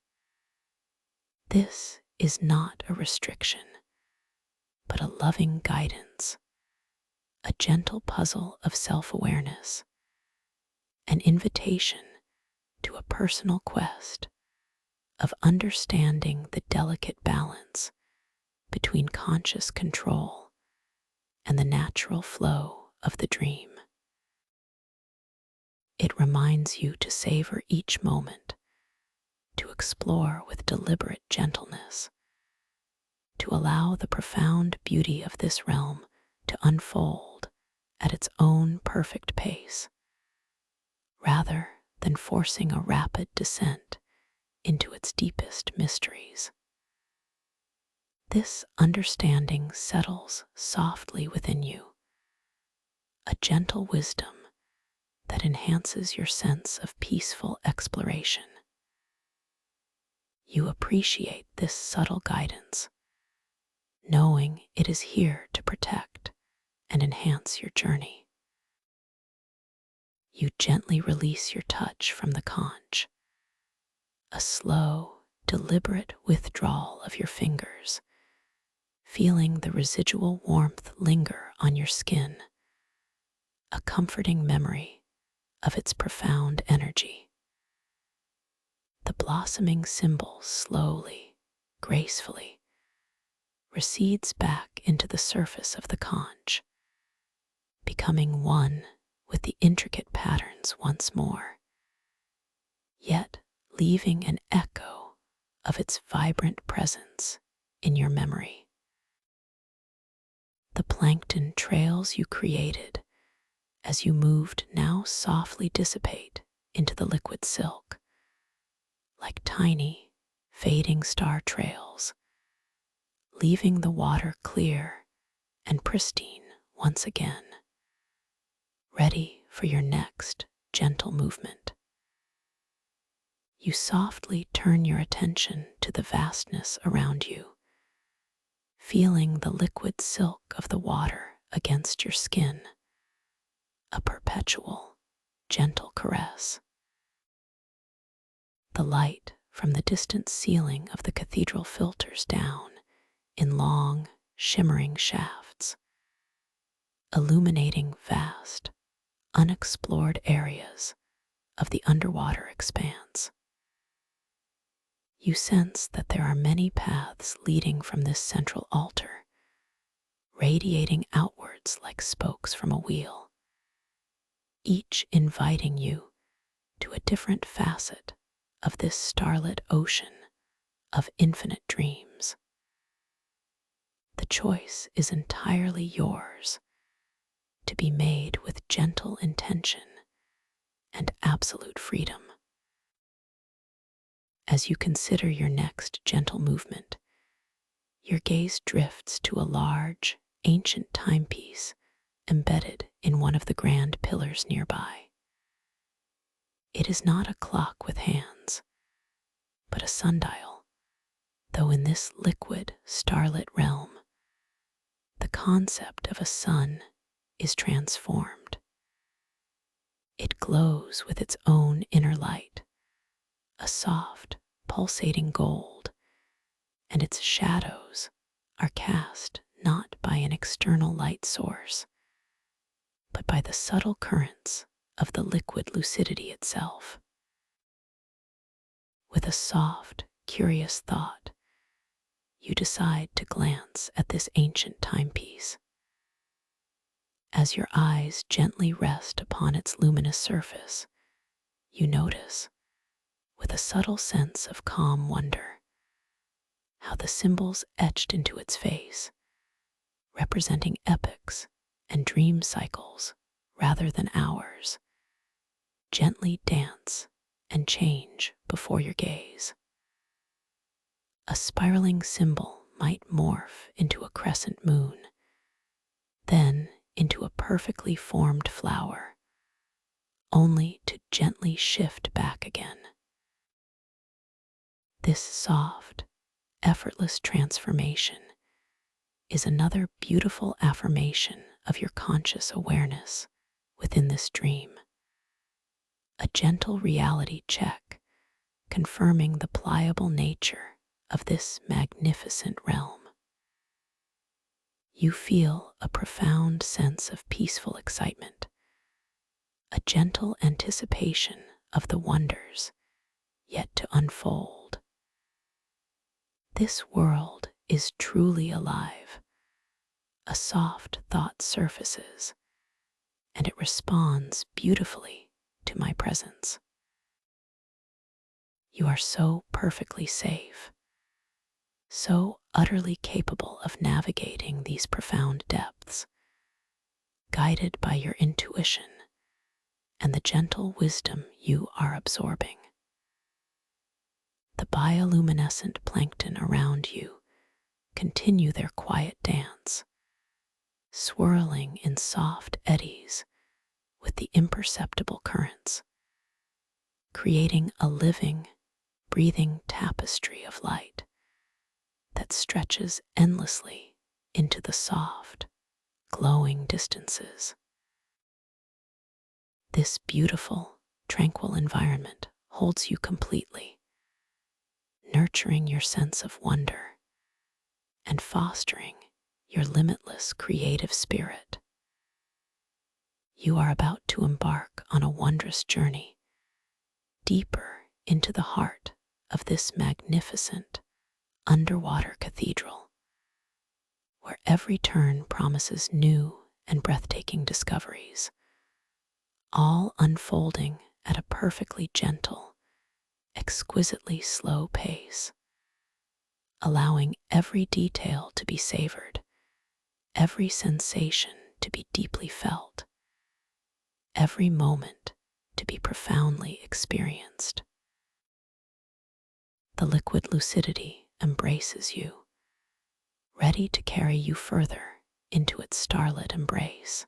This is not a restriction, but a loving guidance, a gentle puzzle of self-awareness, an invitation to a personal quest of understanding the delicate balance between conscious control and the natural flow of the dream. It reminds you to savor each moment, to explore with deliberate gentleness, to allow the profound beauty of this realm to unfold at its own perfect pace, rather than forcing a rapid descent into its deepest mysteries. This understanding settles softly within you, a gentle wisdom that enhances your sense of peaceful exploration. You appreciate this subtle guidance, knowing it is here to protect and enhance your journey. You gently release your touch from the conch, a slow, deliberate withdrawal of your fingers, feeling the residual warmth linger on your skin, a comforting memory of its profound energy. The blossoming symbol slowly, gracefully, recedes back into the surface of the conch, becoming one with the intricate patterns once more, yet leaving an echo of its vibrant presence in your memory. The plankton trails you created as you moved now softly dissipate into the liquid silk, like tiny, fading star trails, leaving the water clear and pristine once again, ready for your next gentle movement. You softly turn your attention to the vastness around you, feeling the liquid silk of the water against your skin, a perpetual, gentle caress. The light from the distant ceiling of the cathedral filters down in long, shimmering shafts, illuminating vast, unexplored areas of the underwater expanse. You sense that there are many paths leading from this central altar, radiating outwards like spokes from a wheel, each inviting you to a different facet of this starlit ocean of infinite dreams. The choice is entirely yours, to be made with gentle intention and absolute freedom. As you consider your next gentle movement, your gaze drifts to a large, ancient timepiece embedded in one of the grand pillars nearby. It is not a clock with hands, but a sundial, though in this liquid, starlit realm, the concept of a sun is transformed. It glows with its own inner light, a soft, pulsating gold, and its shadows are cast not by an external light source, but by the subtle currents of the liquid lucidity itself. With a soft, curious thought, you decide to glance at this ancient timepiece. As your eyes gently rest upon its luminous surface, you notice, with a subtle sense of calm wonder, how the symbols etched into its face, representing epochs and dream cycles rather than hours, gently dance and change before your gaze. A spiraling symbol might morph into a crescent moon, then into a perfectly formed flower, only to gently shift back again. This soft, effortless transformation is another beautiful affirmation of your conscious awareness within this dream, a gentle reality check confirming the pliable nature of this magnificent realm. You feel a profound sense of peaceful excitement, a gentle anticipation of the wonders yet to unfold. This world is truly alive. A soft thought surfaces, and it responds beautifully to my presence. You are so perfectly safe, so utterly capable of navigating these profound depths, guided by your intuition and the gentle wisdom you are absorbing. The bioluminescent plankton around you continue their quiet dance, swirling in soft eddies with the imperceptible currents, creating a living, breathing tapestry of light that stretches endlessly into the soft, glowing distances. This beautiful, tranquil environment holds you completely, nurturing your sense of wonder and fostering your limitless creative spirit. You are about to embark on a wondrous journey deeper into the heart of this magnificent underwater cathedral, where every turn promises new and breathtaking discoveries, all unfolding at a perfectly gentle, exquisitely slow pace, allowing every detail to be savored, every sensation to be deeply felt, every moment to be profoundly experienced. The liquid lucidity embraces you, ready to carry you further into its starlit embrace.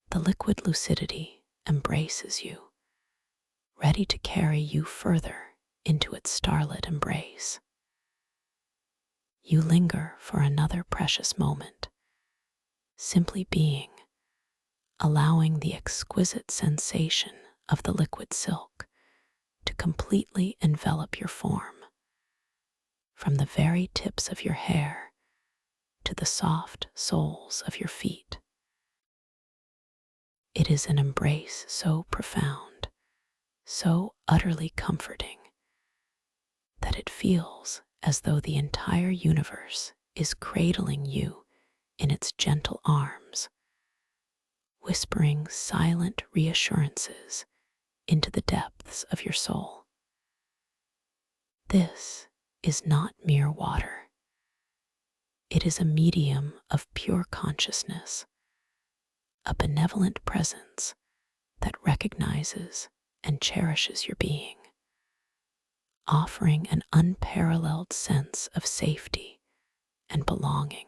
The liquid lucidity embraces you, ready to carry you further into its starlit embrace. You linger for another precious moment, simply being, allowing the exquisite sensation of the liquid silk to completely envelop your form, from the very tips of your hair to the soft soles of your feet. It is an embrace so profound, so utterly comforting, that it feels as though the entire universe is cradling you in its gentle arms, whispering silent reassurances into the depths of your soul. This is not mere water. It is a medium of pure consciousness, a benevolent presence that recognizes and cherishes your being, offering an unparalleled sense of safety and belonging.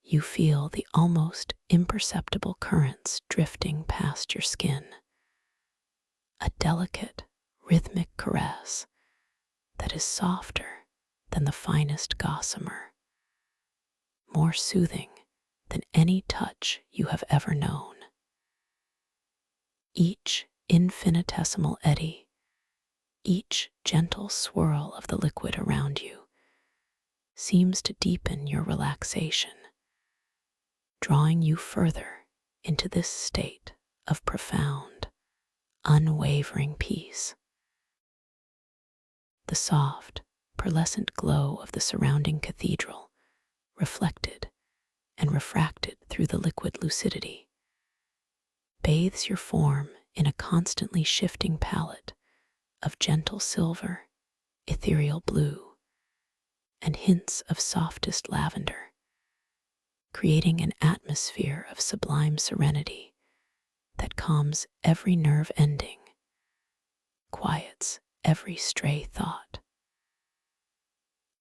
You feel the almost imperceptible currents drifting past your skin, a delicate, rhythmic caress that is softer than the finest gossamer, more soothing than any touch you have ever known. Each infinitesimal eddy, each gentle swirl of the liquid around you seems to deepen your relaxation, drawing you further into this state of profound, unwavering peace. The soft, pearlescent glow of the surrounding cathedral, reflected and refracted through the liquid lucidity, bathes your form in a constantly shifting palette of gentle silver, ethereal blue, and hints of softest lavender, creating an atmosphere of sublime serenity that calms every nerve ending, quiets every stray thought.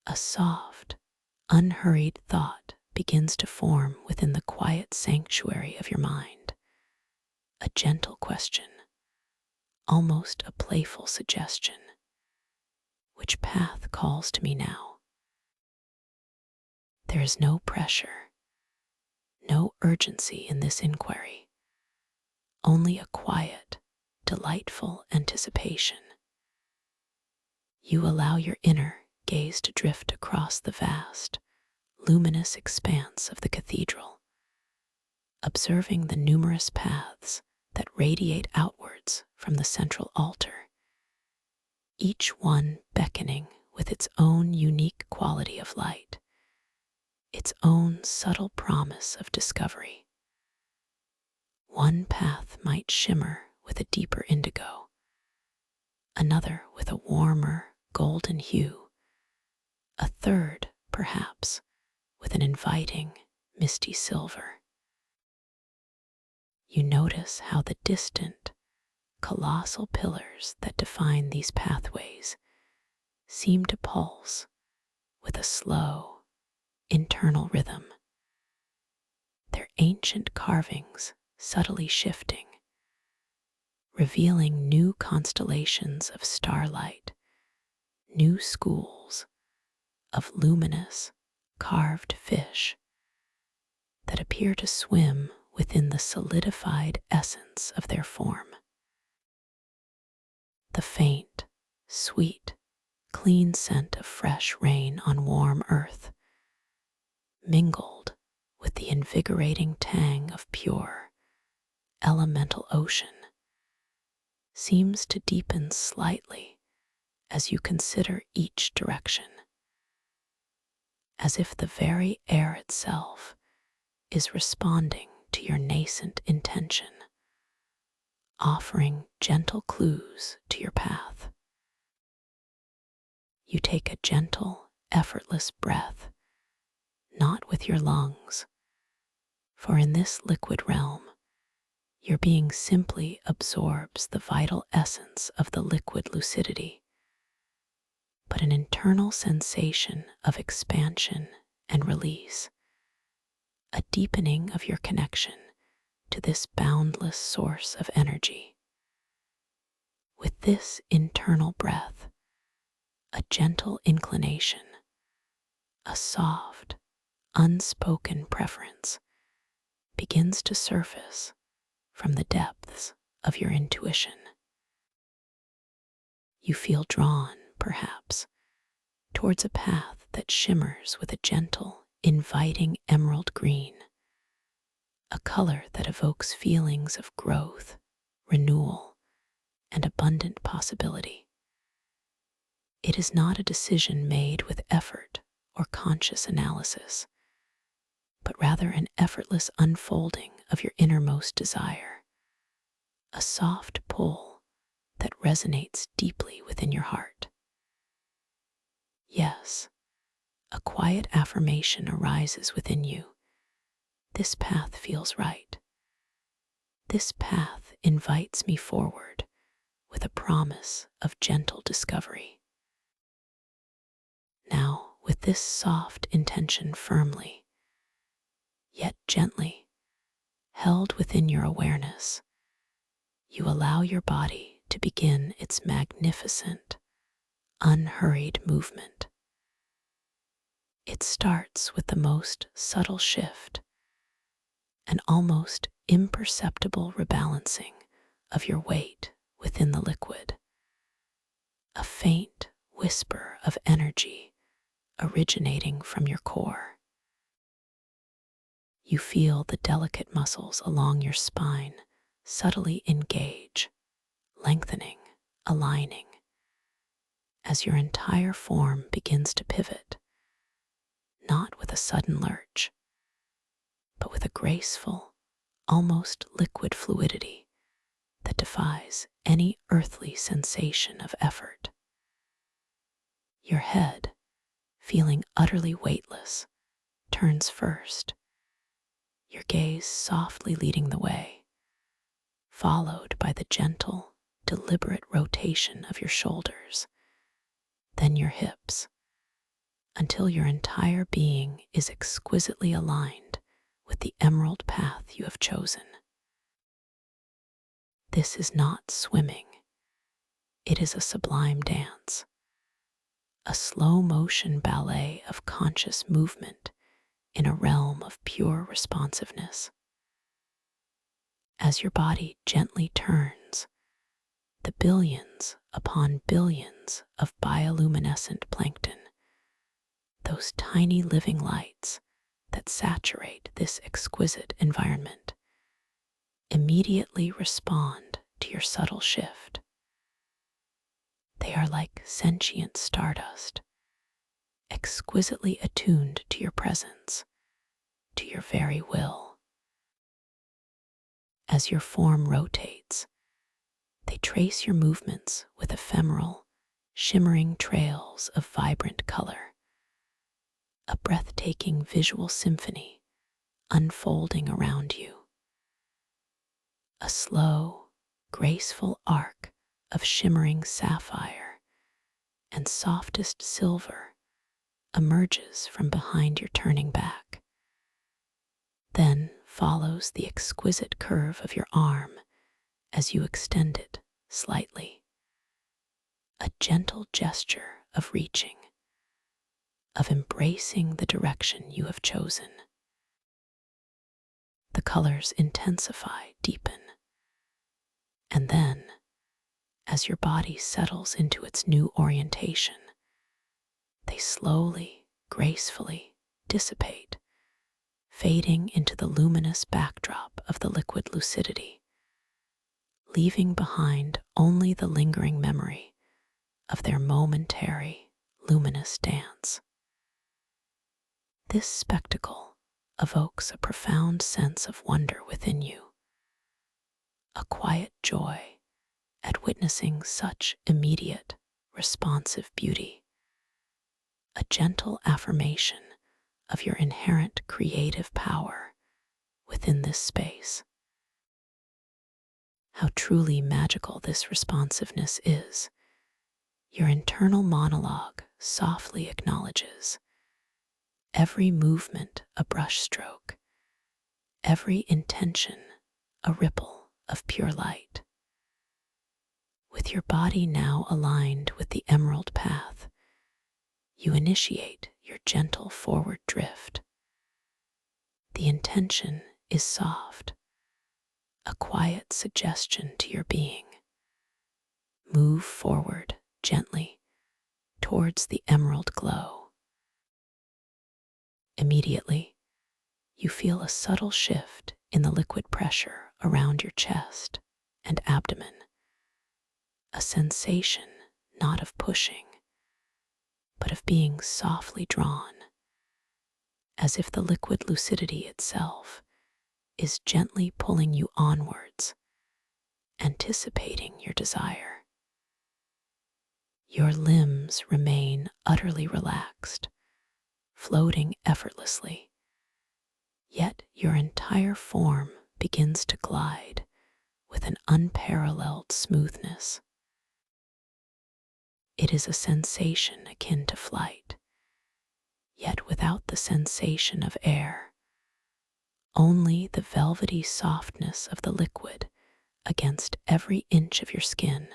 A soft, unhurried thought begins to form within the quiet sanctuary of your mind, a gentle question, almost a playful suggestion. Which path calls to me now? There is no pressure, no urgency in this inquiry, only a quiet, delightful anticipation. You allow your inner gaze to drift across the vast, luminous expanse of the cathedral, observing the numerous paths that radiate outwards from the central altar, each one beckoning with its own unique quality of light, its own subtle promise of discovery. One path might shimmer with a deeper indigo, another with a warmer golden hue, a third, perhaps, with an inviting, misty silver. You notice how the distant, colossal pillars that define these pathways seem to pulse with a slow, internal rhythm, their ancient carvings subtly shifting, revealing new constellations of starlight, new schools of luminous, carved fish that appear to swim within the solidified essence of their form. The faint, sweet, clean scent of fresh rain on warm earth, mingled with the invigorating tang of pure, elemental ocean, seems to deepen slightly as you consider each direction, as if the very air itself is responding to your nascent intention, offering gentle clues to your path. You take a gentle, effortless breath, not with your lungs, For in this liquid realm, your being simply absorbs the vital essence of the liquid lucidity, but an internal sensation of expansion and release, a deepening of your connection to this boundless source of energy. With this internal breath, a gentle inclination, a soft, unspoken preference begins to surface from the depths of your intuition. You feel drawn, perhaps, towards a path that shimmers with a gentle, inviting emerald green, a color that evokes feelings of growth, renewal, and abundant possibility. It is not a decision made with effort or conscious analysis, but rather an effortless unfolding of your innermost desire, a soft pull that resonates deeply within your heart. Yes, a quiet affirmation arises within you. This path feels right. This path invites me forward with a promise of gentle discovery. Now, with this soft intention firmly, yet gently, held within your awareness, you allow your body to begin its magnificent, unhurried movement. It starts with the most subtle shift, an almost imperceptible rebalancing of your weight within the liquid, a faint whisper of energy originating from your core. You feel the delicate muscles along your spine subtly engage, lengthening, aligning, as your entire form begins to pivot, not with a sudden lurch, but with a graceful, almost liquid fluidity that defies any earthly sensation of effort. Your head, feeling utterly weightless, turns first, your gaze softly leading the way, followed by the gentle, deliberate rotation of your shoulders, then your hips, until your entire being is exquisitely aligned with the emerald path you have chosen. This is not swimming. It is a sublime dance, a slow motion ballet of conscious movement in a realm of pure responsiveness. As your body gently turns, the billions upon billions of bioluminescent plankton, those tiny living lights that saturate this exquisite environment, immediately respond to your subtle shift. They are like sentient stardust, exquisitely attuned to your presence, to your very will. As your form rotates, they trace your movements with ephemeral, shimmering trails of vibrant color, a breathtaking visual symphony unfolding around you. A slow, graceful arc of shimmering sapphire and softest silver emerges from behind your turning back. Then follows the exquisite curve of your arm as you extend it slightly, a gentle gesture of reaching, of embracing the direction you have chosen. The colors intensify, deepen, and then, as your body settles into its new orientation, they slowly, gracefully dissipate, fading into the luminous backdrop of the liquid lucidity, leaving behind only the lingering memory of their momentary, luminous dance. This spectacle evokes a profound sense of wonder within you, a quiet joy at witnessing such immediate, responsive beauty, a gentle affirmation of your inherent creative power within this space. How truly magical this responsiveness is, your internal monologue softly acknowledges every movement a brushstroke, every intention a ripple of pure light. With your body now aligned with the emerald path, you initiate your gentle forward drift. The intention is soft, a quiet suggestion to your being. Move forward gently towards the emerald glow. Immediately, you feel a subtle shift in the liquid pressure around your chest and abdomen, a sensation not of pushing, but of being softly drawn, as if the liquid lucidity itself is gently pulling you onwards, anticipating your desire. Your limbs remain utterly relaxed, floating effortlessly, yet your entire form begins to glide with an unparalleled smoothness. It is a sensation akin to flight, yet without the sensation of air, only the velvety softness of the liquid against every inch of your skin,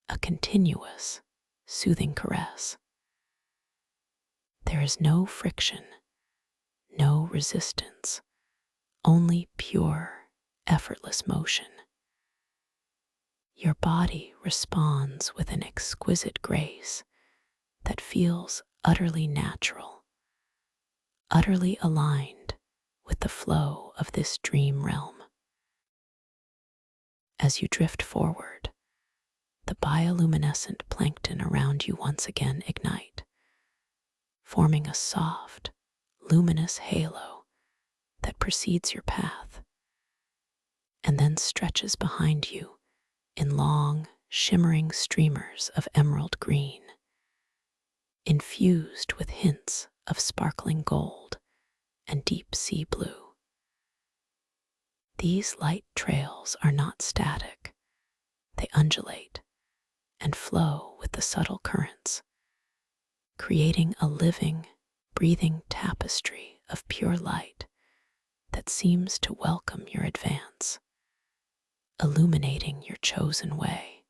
a continuous, soothing caress. There is no friction, no resistance, only pure, effortless motion. Your body responds with an exquisite grace that feels utterly natural, utterly aligned with the flow of this dream realm. As you drift forward, the bioluminescent plankton around you once again ignite, forming a soft, luminous halo that precedes your path and then stretches behind you in long, shimmering streamers of emerald green, infused with hints of sparkling gold and deep sea blue. These light trails are not static. They undulate and flow with the subtle currents, creating a living, breathing tapestry of pure light that seems to welcome your advance, illuminating your chosen way.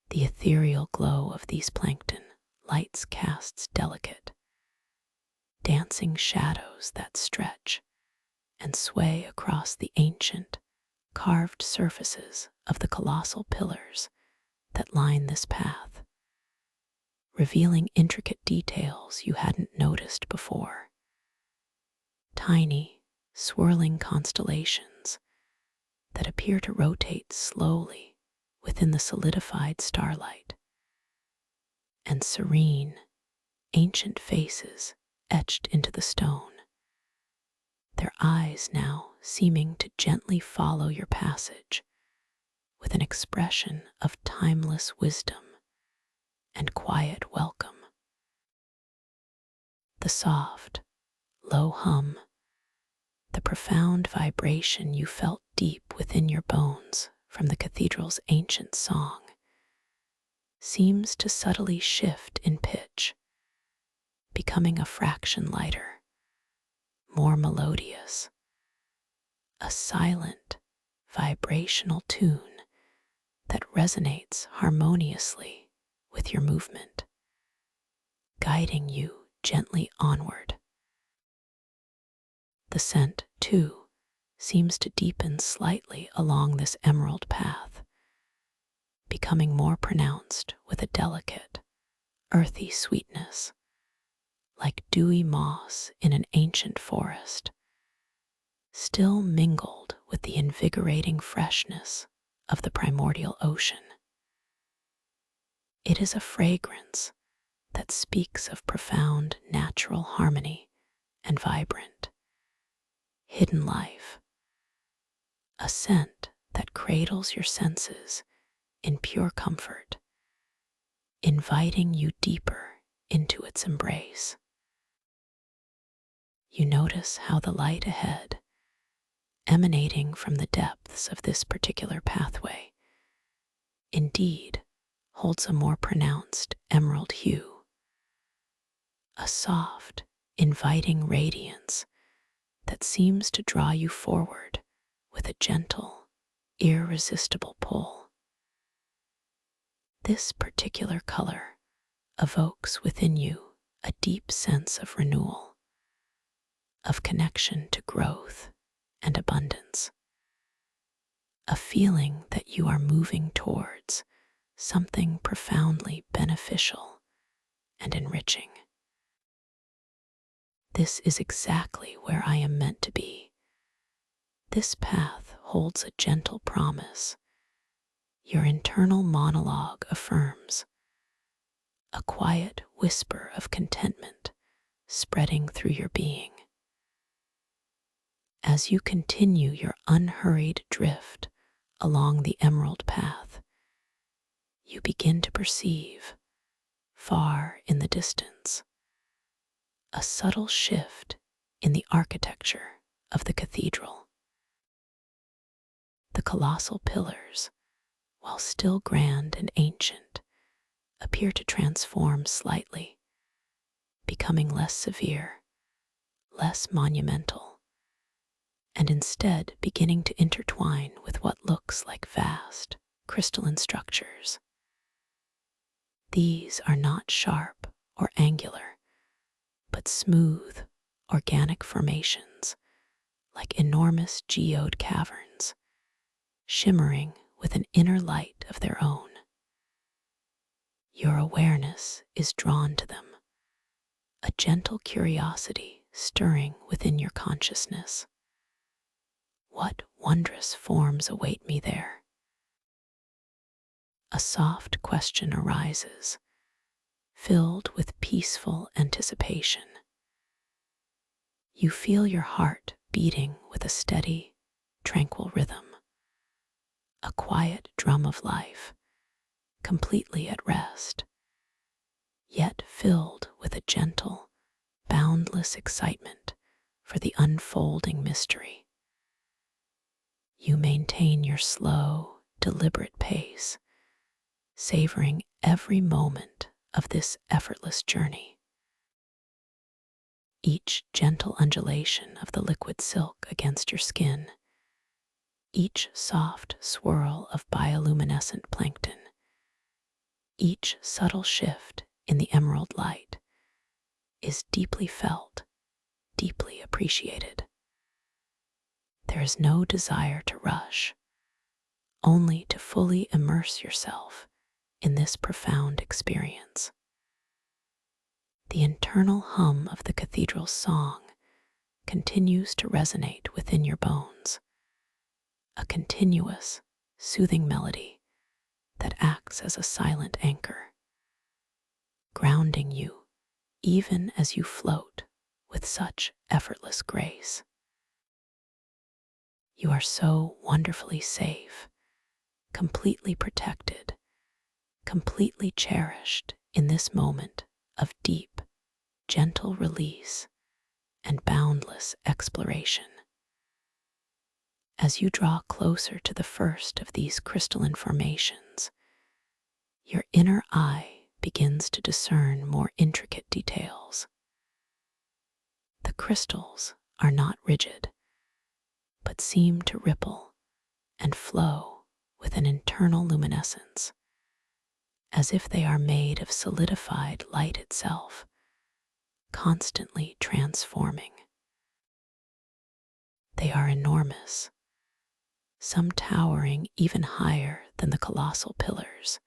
The ethereal glow of these plankton lights casts delicate, dancing shadows that stretch and sway across the ancient, carved surfaces of the colossal pillars that line this path, revealing intricate details you hadn't noticed before. Tiny, swirling constellations that appear to rotate slowly within the solidified starlight, and serene, ancient faces etched into the stone, their eyes now seeming to gently follow your passage with an expression of timeless wisdom and quiet welcome. The soft, low hum, the profound vibration you felt deep within your bones from the cathedral's ancient song, seems to subtly shift in pitch, becoming a fraction lighter, more melodious, a silent, vibrational tune that resonates harmoniously with your movement, guiding you gently onward. The scent, too, seems to deepen slightly along this emerald path, becoming more pronounced with a delicate, earthy sweetness, like dewy moss in an ancient forest, still mingled with the invigorating freshness of the primordial ocean. It is a fragrance that speaks of profound natural harmony and vibrant, hidden life, a scent that cradles your senses in pure comfort, inviting you deeper into its embrace. You notice how the light ahead, emanating from the depths of this particular pathway, indeed holds a more pronounced emerald hue, a soft, inviting radiance that seems to draw you forward with a gentle, irresistible pull. This particular color evokes within you a deep sense of renewal, of connection to growth and abundance, a feeling that you are moving towards something profoundly beneficial and enriching. This is exactly where I am meant to be. This path holds a gentle promise. Your internal monologue affirms, a quiet whisper of contentment spreading through your being. As you continue your unhurried drift along the emerald path, you begin to perceive, far in the distance, a subtle shift in the architecture of the cathedral. The colossal pillars, while still grand and ancient, appear to transform slightly, becoming less severe, less monumental, and instead beginning to intertwine with what looks like vast, crystalline structures. These are not sharp or angular, but smooth, organic formations, like enormous geode caverns, shimmering with an inner light of their own. Your awareness is drawn to them, a gentle curiosity stirring within your consciousness. What wondrous forms await me there? A soft question arises, filled with peaceful anticipation. You feel your heart beating with a steady, tranquil rhythm, a quiet drum of life, completely at rest, yet filled with a gentle, boundless excitement for the unfolding mystery. You maintain your slow, deliberate pace, savoring every moment of this effortless journey. Each gentle undulation of the liquid silk against your skin, each soft swirl of bioluminescent plankton, each subtle shift in the emerald light is deeply felt, deeply appreciated. There is no desire to rush, only to fully immerse yourself in this profound experience. The internal hum of the cathedral's song continues to resonate within your bones, a continuous, soothing melody that acts as a silent anchor, grounding you even as you float with such effortless grace. You are so wonderfully safe, completely protected, completely cherished in this moment of deep, gentle release and boundless exploration. As you draw closer to the first of these crystalline formations, your inner eye begins to discern more intricate details. The crystals are not rigid, but seem to ripple and flow with an internal luminescence, as if they are made of solidified light itself, constantly transforming. They are enormous, some towering even higher than the colossal pillars,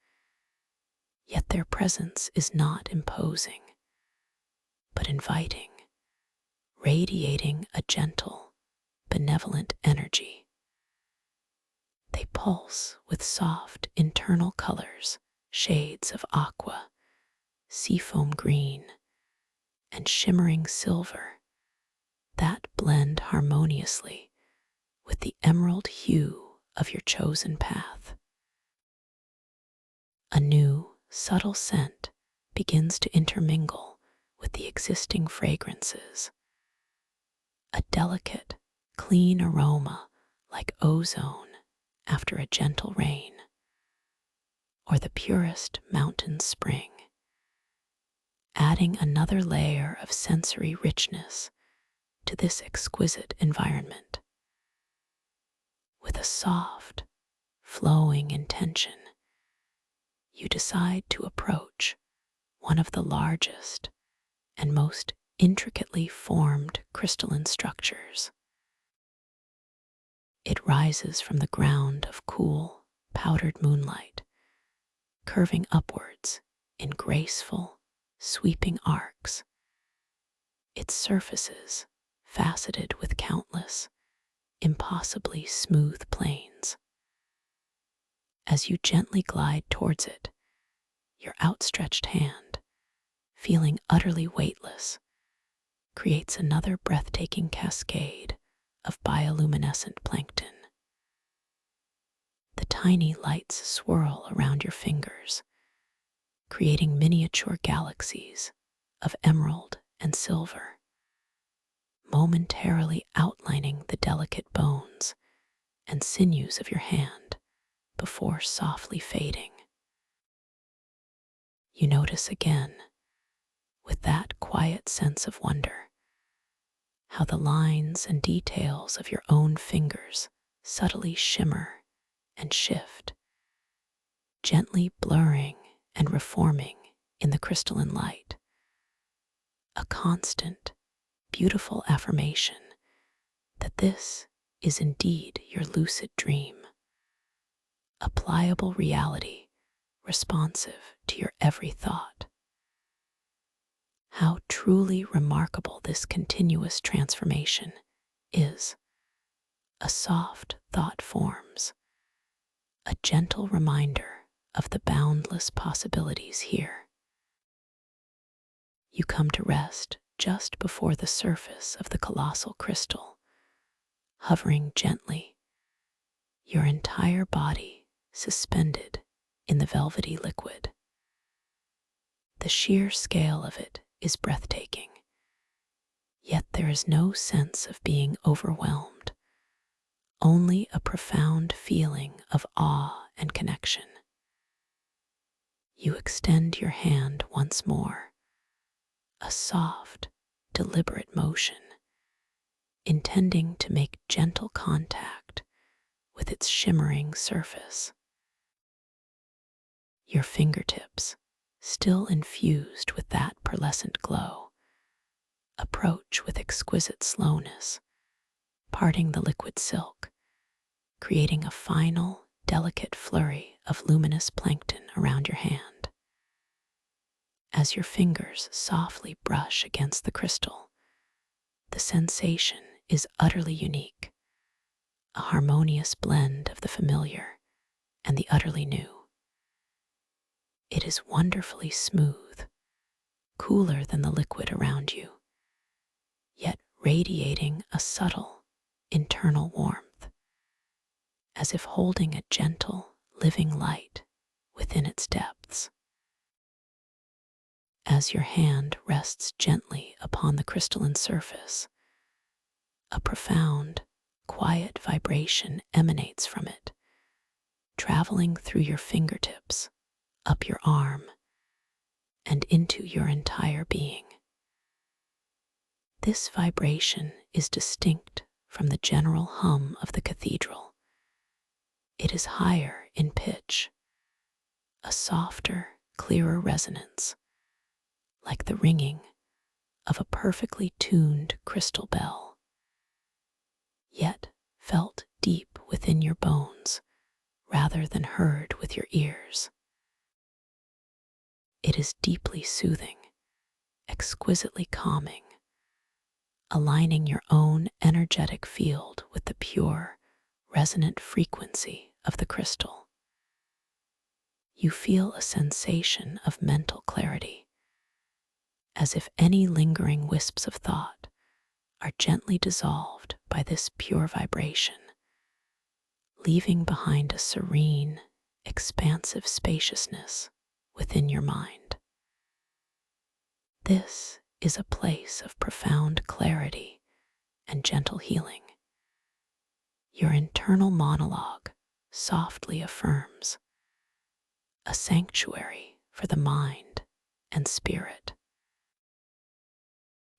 yet their presence is not imposing, but inviting, radiating a gentle, benevolent energy. They pulse with soft internal colors, shades of aqua, seafoam green, and shimmering silver that blend harmoniously with the emerald hue of your chosen path. A new, subtle scent begins to intermingle with the existing fragrances, a delicate, clean aroma like ozone after a gentle rain, or the purest mountain spring, adding another layer of sensory richness to this exquisite environment. With a soft, flowing intention, you decide to approach one of the largest and most intricately formed crystalline structures. It rises from the ground of cool, powdered moonlight, curving upwards in graceful, sweeping arcs, its surfaces faceted with countless, impossibly smooth planes. As you gently glide towards it, your outstretched hand, feeling utterly weightless, creates another breathtaking cascade of bioluminescent plankton. The tiny lights swirl around your fingers, creating miniature galaxies of emerald and silver, momentarily outlining the delicate bones and sinews of your hand before softly fading. You notice again, with that quiet sense of wonder, how the lines and details of your own fingers subtly shimmer and shift, gently blurring and reforming in the crystalline light. A constant, beautiful affirmation that this is indeed your lucid dream, a pliable reality responsive to your every thought. How truly remarkable this continuous transformation is. A soft thought forms, a gentle reminder of the boundless possibilities here. You come to rest just before the surface of the colossal crystal, hovering gently, your entire body suspended in the velvety liquid. The sheer scale of it is breathtaking, yet there is no sense of being overwhelmed, only a profound feeling of awe and connection. You extend your hand once more, a soft, deliberate motion, intending to make gentle contact with its shimmering surface. Your fingertips, still infused with that pearlescent glow, approach with exquisite slowness, parting the liquid silk, creating a final, delicate flurry of luminous plankton around your hand. As your fingers softly brush against the crystal, the sensation is utterly unique, a harmonious blend of the familiar and the utterly new. It is wonderfully smooth, cooler than the liquid around you, yet radiating a subtle, internal warmth, as if holding a gentle, living light within its depths. As your hand rests gently upon the crystalline surface, a profound, quiet vibration emanates from it, traveling through your fingertips, up your arm, and into your entire being. This vibration is distinct from the general hum of the cathedral. It is higher in pitch, a softer, clearer resonance, like the ringing of a perfectly tuned crystal bell, yet felt deep within your bones rather than heard with your ears. It is deeply soothing, exquisitely calming, aligning your own energetic field with the pure, resonant frequency of the crystal. You feel a sensation of mental clarity, as if any lingering wisps of thought are gently dissolved by this pure vibration, leaving behind a serene, expansive spaciousness within your mind. This is a place of profound clarity and gentle healing. Your internal monologue softly affirms, a sanctuary for the mind and spirit.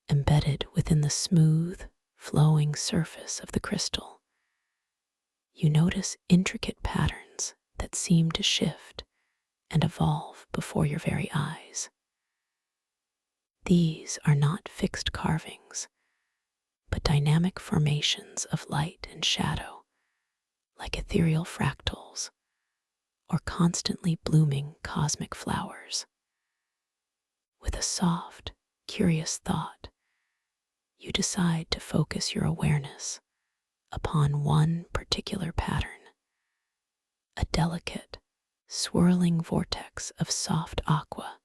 Embedded within the smooth, flowing surface of the crystal, you notice intricate patterns that seem to shift and evolve before your very eyes. These are not fixed carvings, but dynamic formations of light and shadow, like ethereal fractals or constantly blooming cosmic flowers. With a soft, curious thought, you decide to focus your awareness upon one particular pattern, a delicate, swirling vortex of soft aqua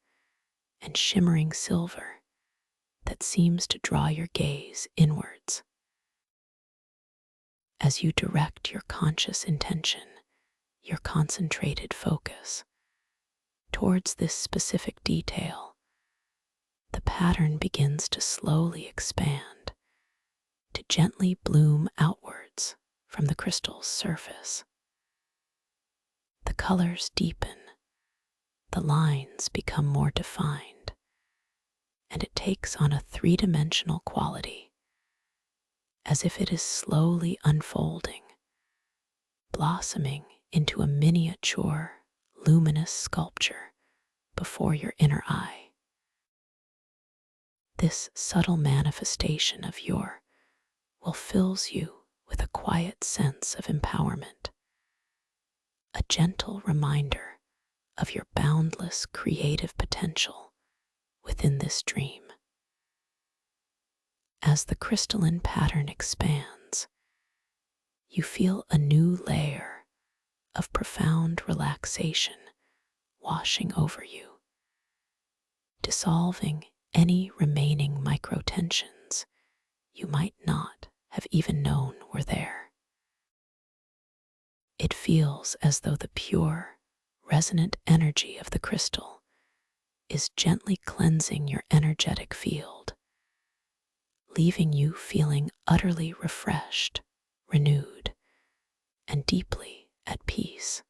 and shimmering silver that seems to draw your gaze inwards. As you direct your conscious intention, your concentrated focus, towards this specific detail, the pattern begins to slowly expand, to gently bloom outwards from the crystal's surface. The colors deepen, the lines become more defined, and it takes on a three-dimensional quality, as if it is slowly unfolding, blossoming into a miniature, luminous sculpture before your inner eye. This subtle manifestation of your will fills you with a quiet sense of empowerment, a gentle reminder of your boundless creative potential within this dream. As the crystalline pattern expands, you feel a new layer of profound relaxation washing over you, dissolving any remaining microtensions you might not have even known were there. It feels as though the pure, resonant energy of the crystal is gently cleansing your energetic field, leaving you feeling utterly refreshed, renewed, and deeply at peace.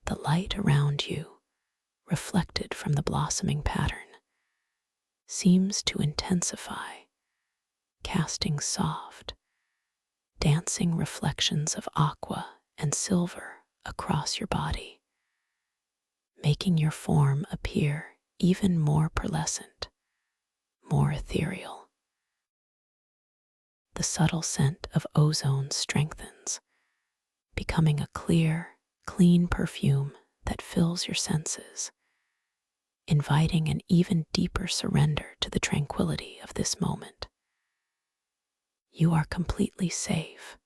The light around you, reflected from the blossoming pattern, seems to intensify, casting soft, dancing reflections of aqua and silver across your body, making your form appear even more pearlescent, more ethereal. The subtle scent of ozone strengthens, becoming a clear, clean perfume that fills your senses, inviting an even deeper surrender to the tranquility of this moment. You are completely safe,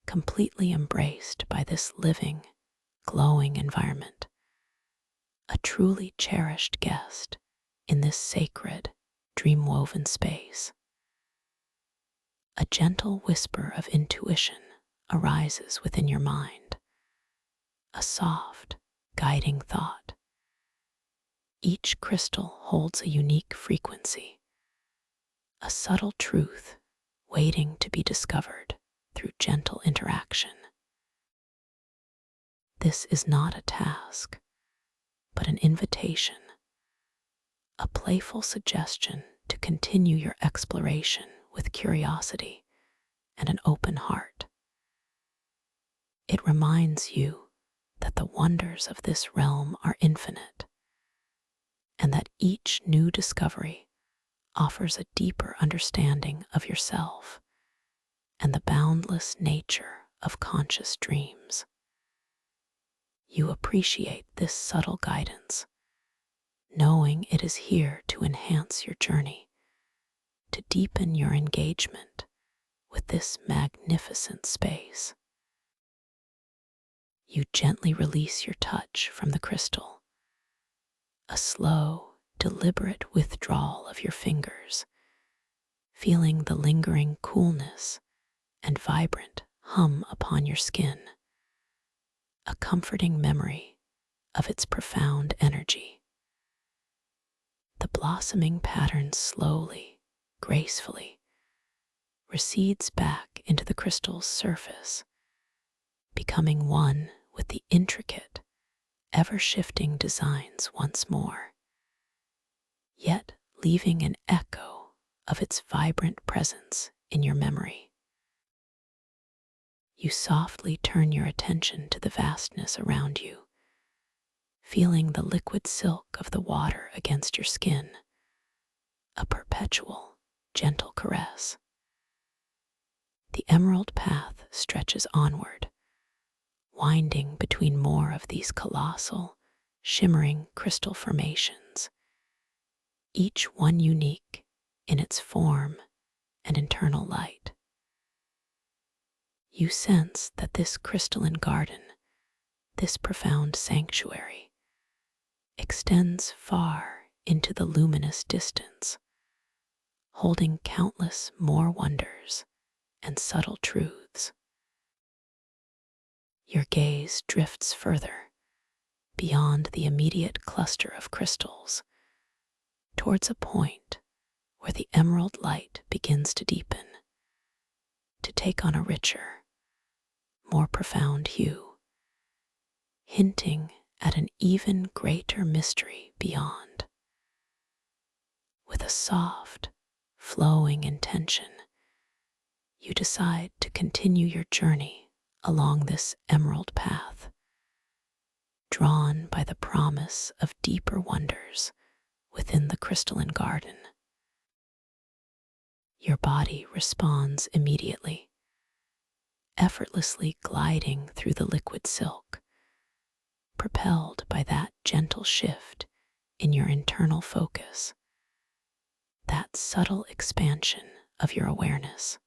completely embraced by this living, glowing environment, a truly cherished guest in this sacred, dream-woven space. A gentle whisper of intuition arises within your mind, a soft, guiding thought. Each crystal holds a unique frequency, a subtle truth waiting to be discovered through gentle interaction. This is not a task, but an invitation, a playful suggestion to continue your exploration with curiosity and an open heart. It reminds you that the wonders of this realm are infinite, and that each new discovery offers a deeper understanding of yourself and the boundless nature of conscious dreams. You appreciate this subtle guidance, knowing it is here to enhance your journey, to deepen your engagement with this magnificent space. You gently release your touch from the crystal, a slow, deliberate withdrawal of your fingers, feeling the lingering coolness and vibrant hum upon your skin, a comforting memory of its profound energy. The blossoming pattern slowly, gracefully recedes back into the crystal's surface, becoming one with the intricate, ever-shifting designs once more, yet leaving an echo of its vibrant presence in your memory. You softly turn your attention to the vastness around you, feeling the liquid silk of the water against your skin, a perpetual, gentle caress. The emerald path stretches onward, winding between more of these colossal, shimmering crystal formations, each one unique in its form and internal light. You sense that this crystalline garden, this profound sanctuary, extends far into the luminous distance, holding countless more wonders and subtle truths. Your gaze drifts further, beyond the immediate cluster of crystals, towards a point where the emerald light begins to deepen, to take on a richer, more profound hue, hinting at an even greater mystery beyond. With a soft, flowing intention, you decide to continue your journey along this emerald path, drawn by the promise of deeper wonders within the crystalline garden. Your body responds immediately, effortlessly gliding through the liquid silk, propelled by that gentle shift in your internal focus, that subtle expansion of your awareness.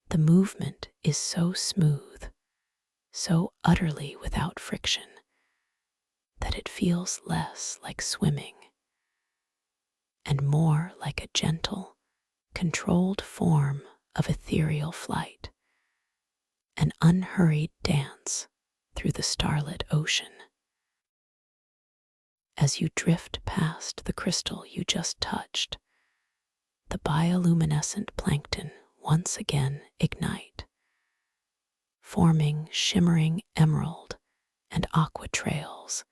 The movement is so smooth, so utterly without friction, that it feels less like swimming and more like a gentle, controlled form of ethereal flight, an unhurried dance through the starlit ocean. As you drift past the crystal you just touched, the bioluminescent plankton once again ignite, forming shimmering emerald and aqua trails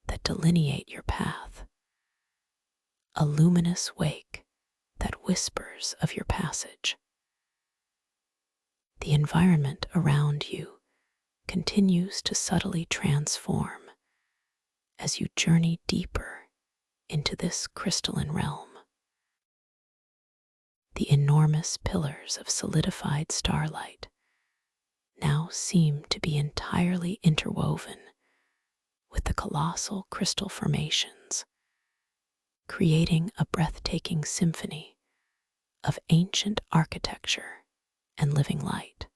that delineate your path, a luminous wake that whispers of your passage. The environment around you continues to subtly transform as you journey deeper into this crystalline realm. The enormous pillars of solidified starlight now seem to be entirely interwoven with the colossal crystal formations, creating a breathtaking symphony of ancient architecture and living light.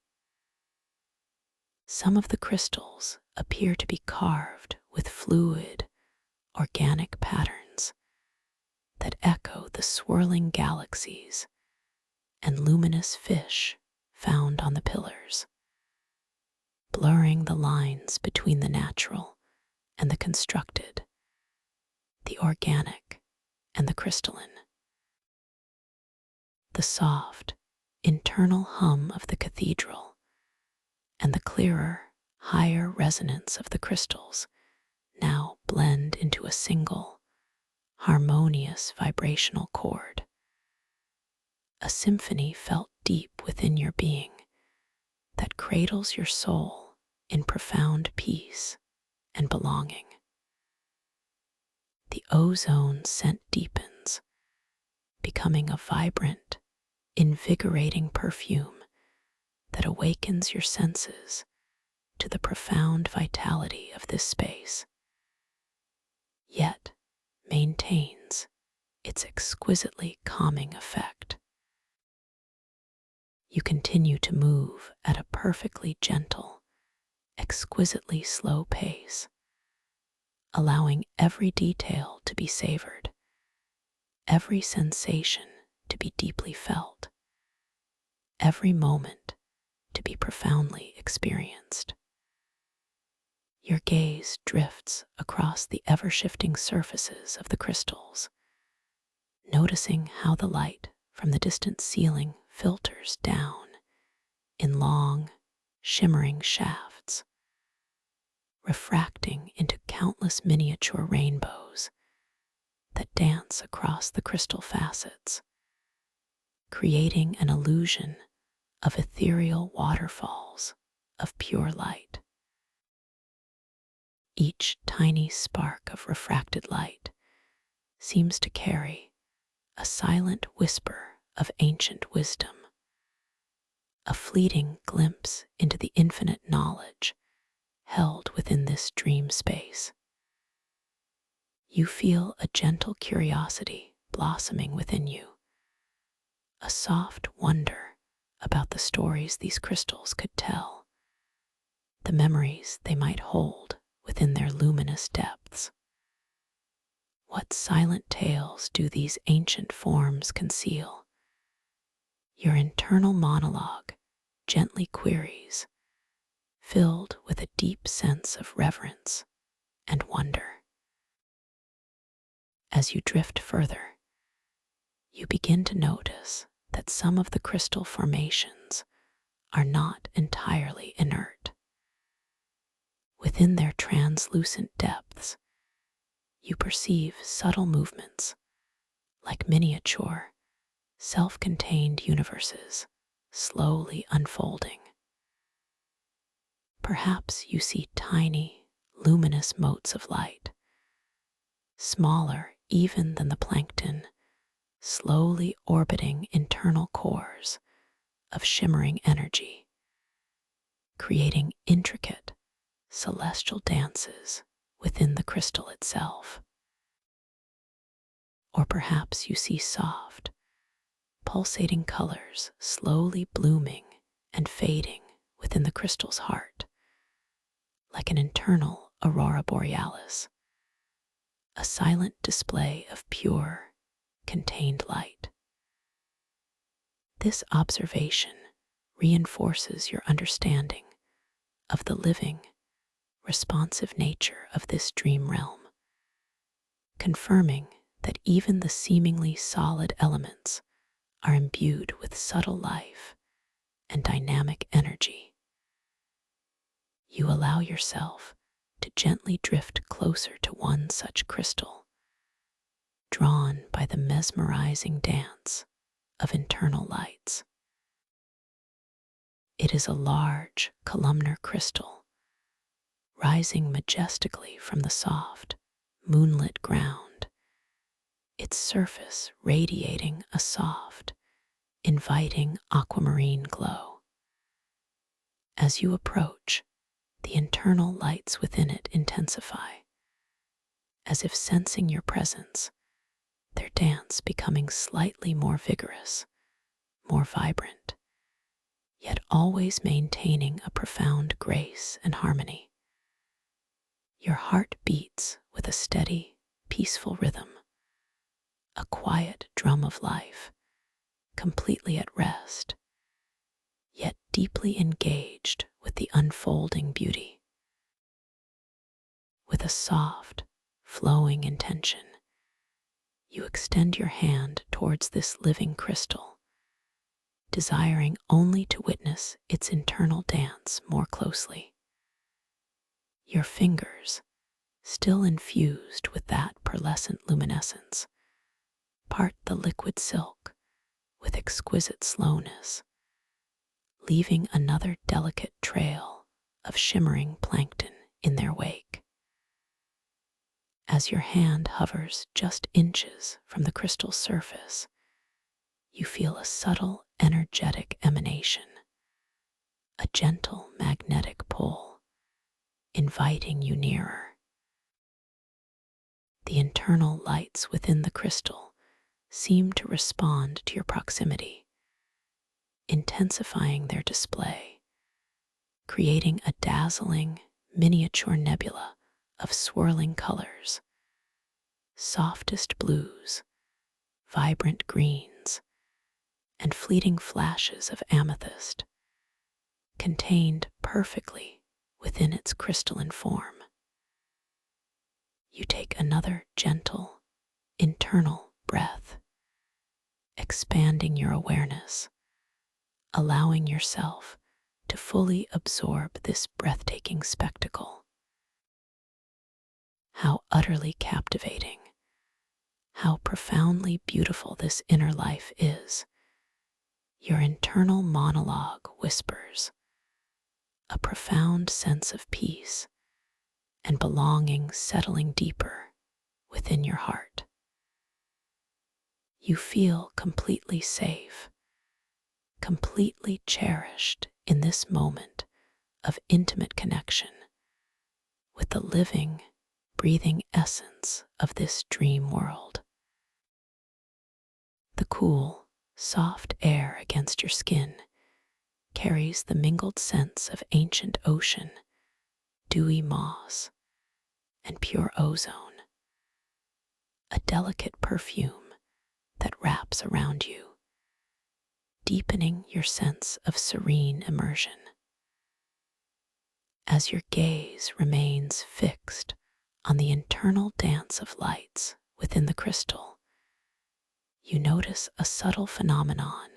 Some of the crystals appear to be carved with fluid, organic patterns that echo the swirling galaxies and luminous fish found on the pillars, blurring the lines between the natural and the constructed, the organic and the crystalline. The soft, internal hum of the cathedral and the clearer, higher resonance of the crystals now blend into a single, harmonious vibrational chord, a symphony felt deep within your being that cradles your soul in profound peace and belonging. The ozone scent deepens, becoming a vibrant, invigorating perfume that awakens your senses to the profound vitality of this space, yet maintains its exquisitely calming effect. You continue to move at a perfectly gentle, exquisitely slow pace, allowing every detail to be savored, every sensation to be deeply felt, every moment to be profoundly experienced. Your gaze drifts across the ever-shifting surfaces of the crystals, noticing how the light from the distant ceiling filters down in long, shimmering shafts, refracting into countless miniature rainbows that dance across the crystal facets, creating an illusion of ethereal waterfalls of pure light. Each tiny spark of refracted light seems to carry a silent whisper of ancient wisdom, a fleeting glimpse into the infinite knowledge held within this dream space. You feel a gentle curiosity blossoming within you, a soft wonder about the stories these crystals could tell, the memories they might hold within their luminous depths. What silent tales do these ancient forms conceal? Your internal monologue gently queries, filled with a deep sense of reverence and wonder. As you drift further, you begin to notice that some of the crystal formations are not entirely inert. Within their translucent depths, you perceive subtle movements, like miniature, self-contained universes slowly unfolding. Perhaps you see tiny, luminous motes of light, smaller even than the plankton, slowly orbiting internal cores of shimmering energy, creating intricate, celestial dances within the crystal itself. Or perhaps you see soft, pulsating colors slowly blooming and fading within the crystal's heart, like an internal aurora borealis, a silent display of pure, contained light. This observation reinforces your understanding of the living, responsive nature of this dream realm, confirming that even the seemingly solid elements are imbued with subtle life and dynamic energy. You allow yourself to gently drift closer to one such crystal, drawn by the mesmerizing dance of internal lights. It is a large columnar crystal, rising majestically from the soft, moonlit ground, its surface radiating a soft, inviting aquamarine glow. As you approach, the internal lights within it intensify, as if sensing your presence, their dance becoming slightly more vigorous, more vibrant, yet always maintaining a profound grace and harmony. Your heart beats with a steady, peaceful rhythm, a quiet drum of life, completely at rest, yet deeply engaged with the unfolding beauty. With a soft, flowing intention, you extend your hand towards this living crystal, desiring only to witness its internal dance more closely. Your fingers, still infused with that pearlescent luminescence, part the liquid silk with exquisite slowness, leaving another delicate trail of shimmering plankton in their wake. As your hand hovers just inches from the crystal's surface, you feel a subtle, energetic emanation, a gentle magnetic pull, inviting you nearer. The internal lights within the crystal seem to respond to your proximity, intensifying their display, creating a dazzling, miniature nebula of swirling colors, softest blues, vibrant greens, and fleeting flashes of amethyst, contained perfectly within its crystalline form. You take another gentle, internal breath, expanding your awareness allowing yourself to fully absorb this breathtaking spectacle. How utterly captivating, how profoundly beautiful this inner life is. Your internal monologue whispers, a profound sense of peace and belonging settling deeper within your heart. You feel completely safe, completely cherished in this moment of intimate connection with the living, breathing essence of this dream world. The cool, soft air against your skin carries the mingled scents of ancient ocean, dewy moss, and pure ozone, a delicate perfume that wraps around you, deepening your sense of serene immersion. As your gaze remains fixed on the internal dance of lights within the crystal, you notice a subtle phenomenon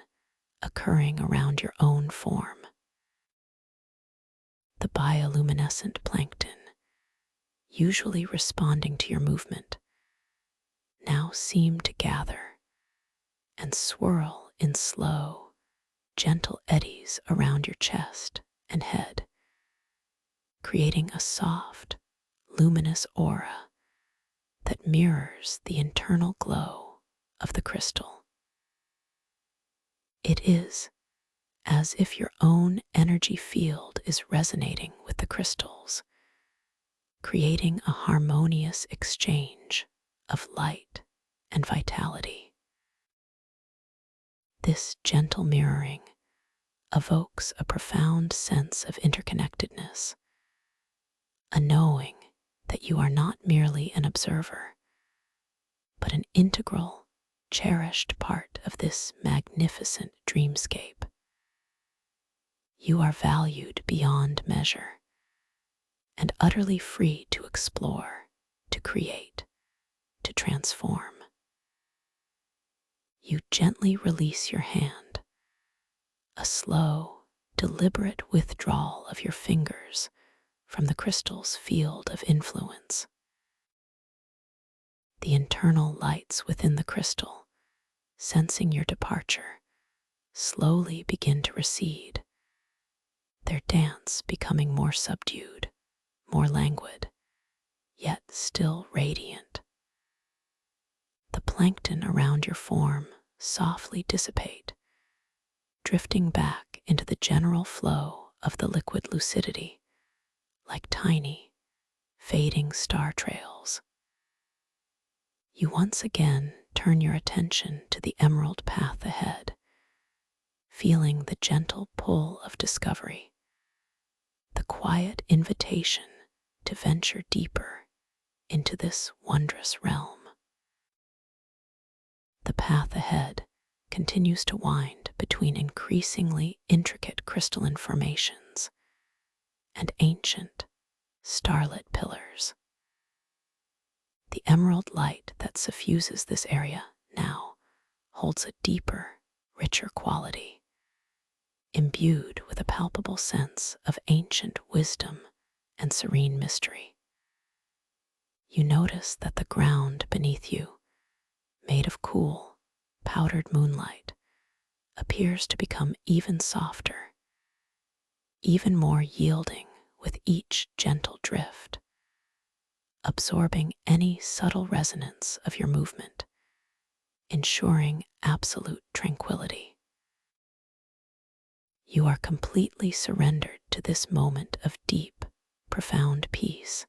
occurring around your own form. The bioluminescent plankton, usually responding to your movement, now seem to gather and swirl in slow, gentle eddies around your chest and head, creating a soft, luminous aura that mirrors the internal glow of the crystal. It is as if your own energy field is resonating with the crystals, creating a harmonious exchange of light and vitality. This gentle mirroring evokes a profound sense of interconnectedness, a knowing that you are not merely an observer, but an integral, cherished part of this magnificent dreamscape. You are valued beyond measure and utterly free to explore, to create, to transform. You gently release your hand, a slow, deliberate withdrawal of your fingers from the crystal's field of influence. The internal lights within the crystal, sensing your departure, slowly begin to recede, their dance becoming more subdued, more languid, yet still radiant. The plankton around your form softly dissipate, drifting back into the general flow of the liquid lucidity, like tiny, fading star trails. You once again turn your attention to the emerald path ahead, feeling the gentle pull of discovery, the quiet invitation to venture deeper into this wondrous realm. The path ahead continues to wind between increasingly intricate crystalline formations and ancient, starlit pillars. The emerald light that suffuses this area now holds a deeper, richer quality, imbued with a palpable sense of ancient wisdom and serene mystery. You notice that the ground beneath you, made of cool, powdered moonlight, appears to become even softer, even more yielding with each gentle drift, absorbing any subtle resonance of your movement, ensuring absolute tranquility. You are completely surrendered to this moment of deep, profound peace,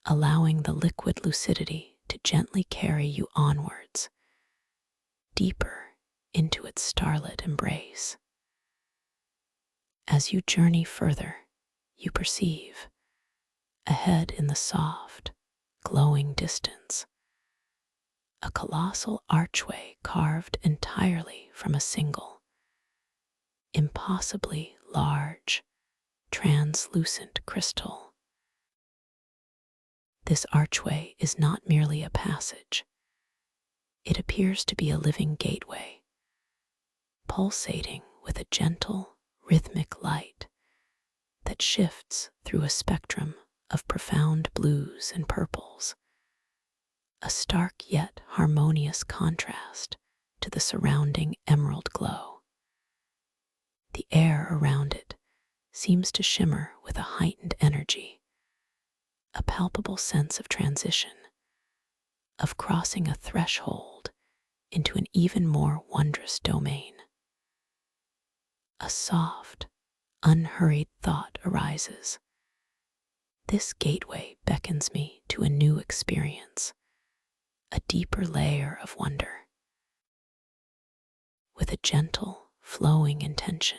allowing the liquid lucidity to gently carry you onwards, deeper into its starlit embrace. As you journey further, you perceive, ahead in the soft, glowing distance, a colossal archway carved entirely from a single, impossibly large, translucent crystal. This archway is not merely a passage. It appears to be a living gateway, pulsating with a gentle, rhythmic light that shifts through a spectrum of profound blues and purples, a stark yet harmonious contrast to the surrounding emerald glow. The air around it seems to shimmer with a heightened energy, a palpable sense of transition, of crossing a threshold into an even more wondrous domain. A soft, unhurried thought arises. This gateway beckons me to a new experience, a deeper layer of wonder. With a gentle, flowing intention,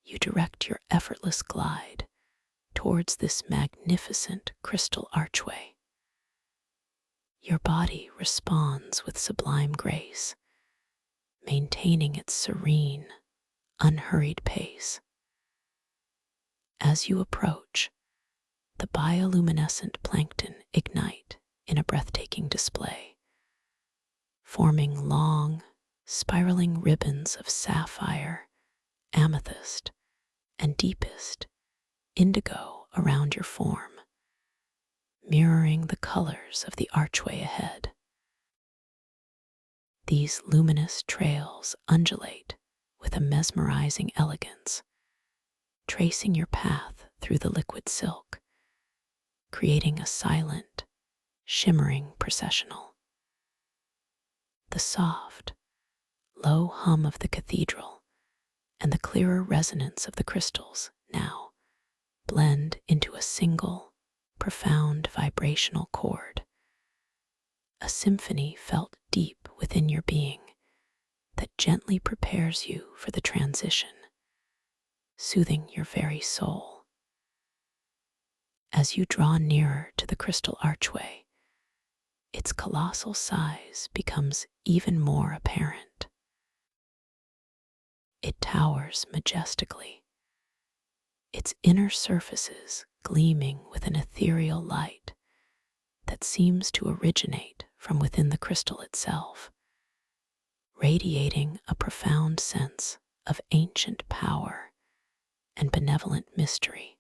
you direct your effortless glide towards this magnificent crystal archway. Your body responds with sublime grace, maintaining its serene, unhurried pace. As you approach, the bioluminescent plankton ignite in a breathtaking display, forming long, spiraling ribbons of sapphire, amethyst, and deepest indigo around your form, mirroring the colors of the archway ahead. These luminous trails undulate with a mesmerizing elegance, tracing your path through the liquid silk, creating a silent, shimmering processional. The soft, low hum of the cathedral and the clearer resonance of the crystals now blend into a single, profound vibrational chord, a symphony felt deep within your being that gently prepares you for the transition, soothing your very soul. As you draw nearer to the crystal archway, its colossal size becomes even more apparent. It towers majestically, its inner surfaces gleaming with an ethereal light that seems to originate from within the crystal itself, radiating a profound sense of ancient power and benevolent mystery.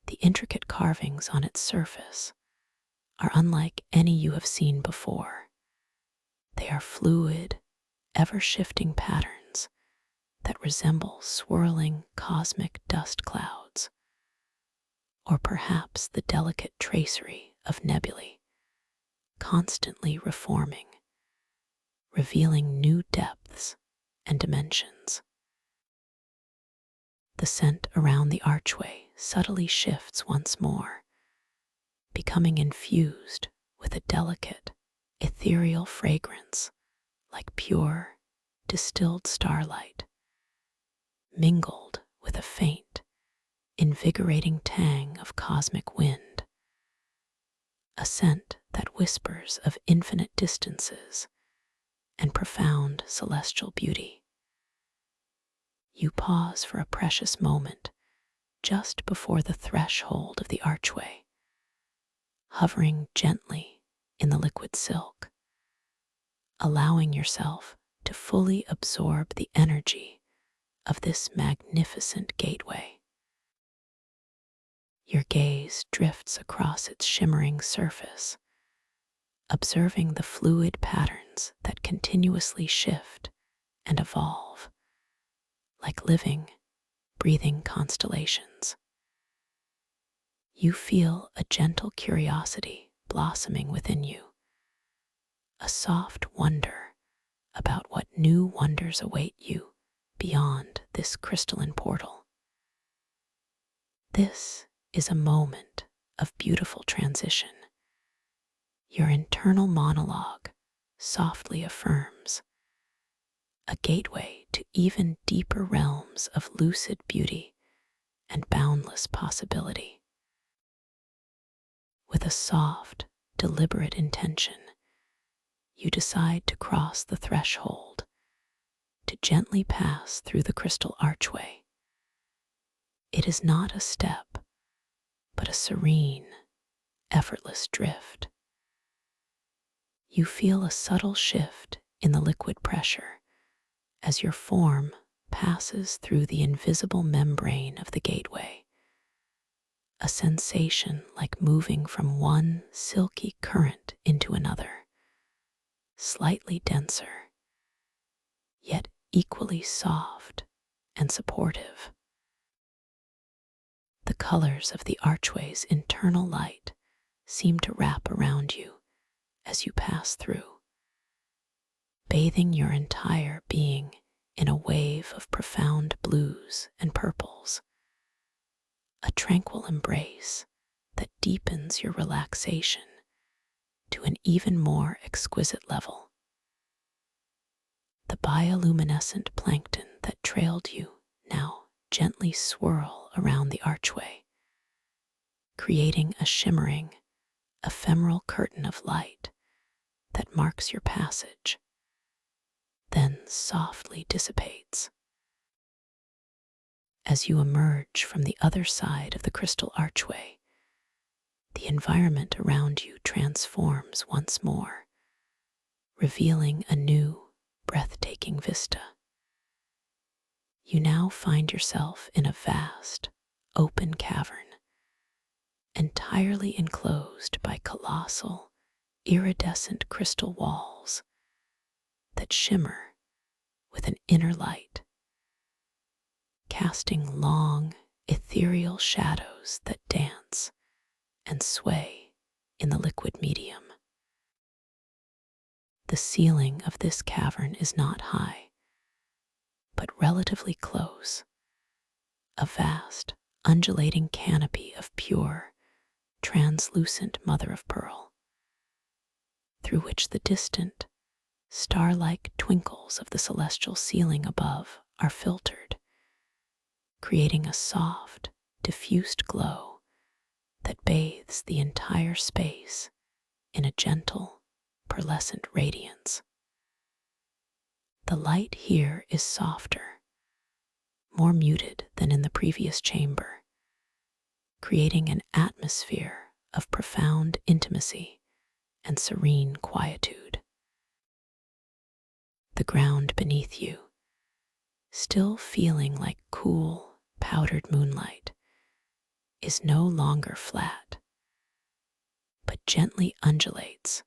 The intricate carvings on its surface are unlike any you have seen before. They are fluid, ever-shifting patterns that resemble swirling cosmic dust clouds, or perhaps the delicate tracery of nebulae, constantly reforming, revealing new depths and dimensions. The scent around the archway subtly shifts once more, becoming infused with a delicate, ethereal fragrance like pure, distilled starlight, mingled with a faint, invigorating tang of cosmic wind, a scent that whispers of infinite distances and profound celestial beauty. You pause for a precious moment just before the threshold of the archway, hovering gently in the liquid silk, allowing yourself to fully absorb the energy of this magnificent gateway. Your gaze drifts across its shimmering surface, observing the fluid patterns that continuously shift and evolve, like living, breathing constellations. You feel a gentle curiosity blossoming within you, a soft wonder about what new wonders await you beyond this crystalline portal. This is a moment of beautiful transition. Your internal monologue softly affirms, a gateway to even deeper realms of lucid beauty and boundless possibility. With a soft, deliberate intention, you decide to cross the threshold, to gently pass through the crystal archway. It is not a step, but a serene, effortless drift. You feel a subtle shift in the liquid pressure as your form passes through the invisible membrane of the gateway, a sensation like moving from one silky current into another, slightly denser, yet equally soft and supportive. The colors of the archway's internal light seem to wrap around you as you pass through, bathing your entire being in a wave of profound blues and purples, a tranquil embrace that deepens your relaxation to an even more exquisite level. The bioluminescent plankton that trailed you now gently swirl around the archway, creating a shimmering, ephemeral curtain of light that marks your passage, then softly dissipates. As you emerge from the other side of the crystal archway, the environment around you transforms once more, revealing a new, breathtaking vista. You now find yourself in a vast, open cavern, entirely enclosed by colossal, iridescent crystal walls that shimmer with an inner light, casting long, ethereal shadows that dance and sway in the liquid medium. The ceiling of this cavern is not high, but relatively close, a vast, undulating canopy of pure, translucent mother of pearl, through which the distant, star-like twinkles of the celestial ceiling above are filtered, creating a soft, diffused glow that bathes the entire space in a gentle, pearlescent radiance. The light here is softer, more muted than in the previous chamber, creating an atmosphere of profound intimacy and serene quietude. The ground beneath you, still feeling like cool, powdered moonlight, is no longer flat, but gently undulates,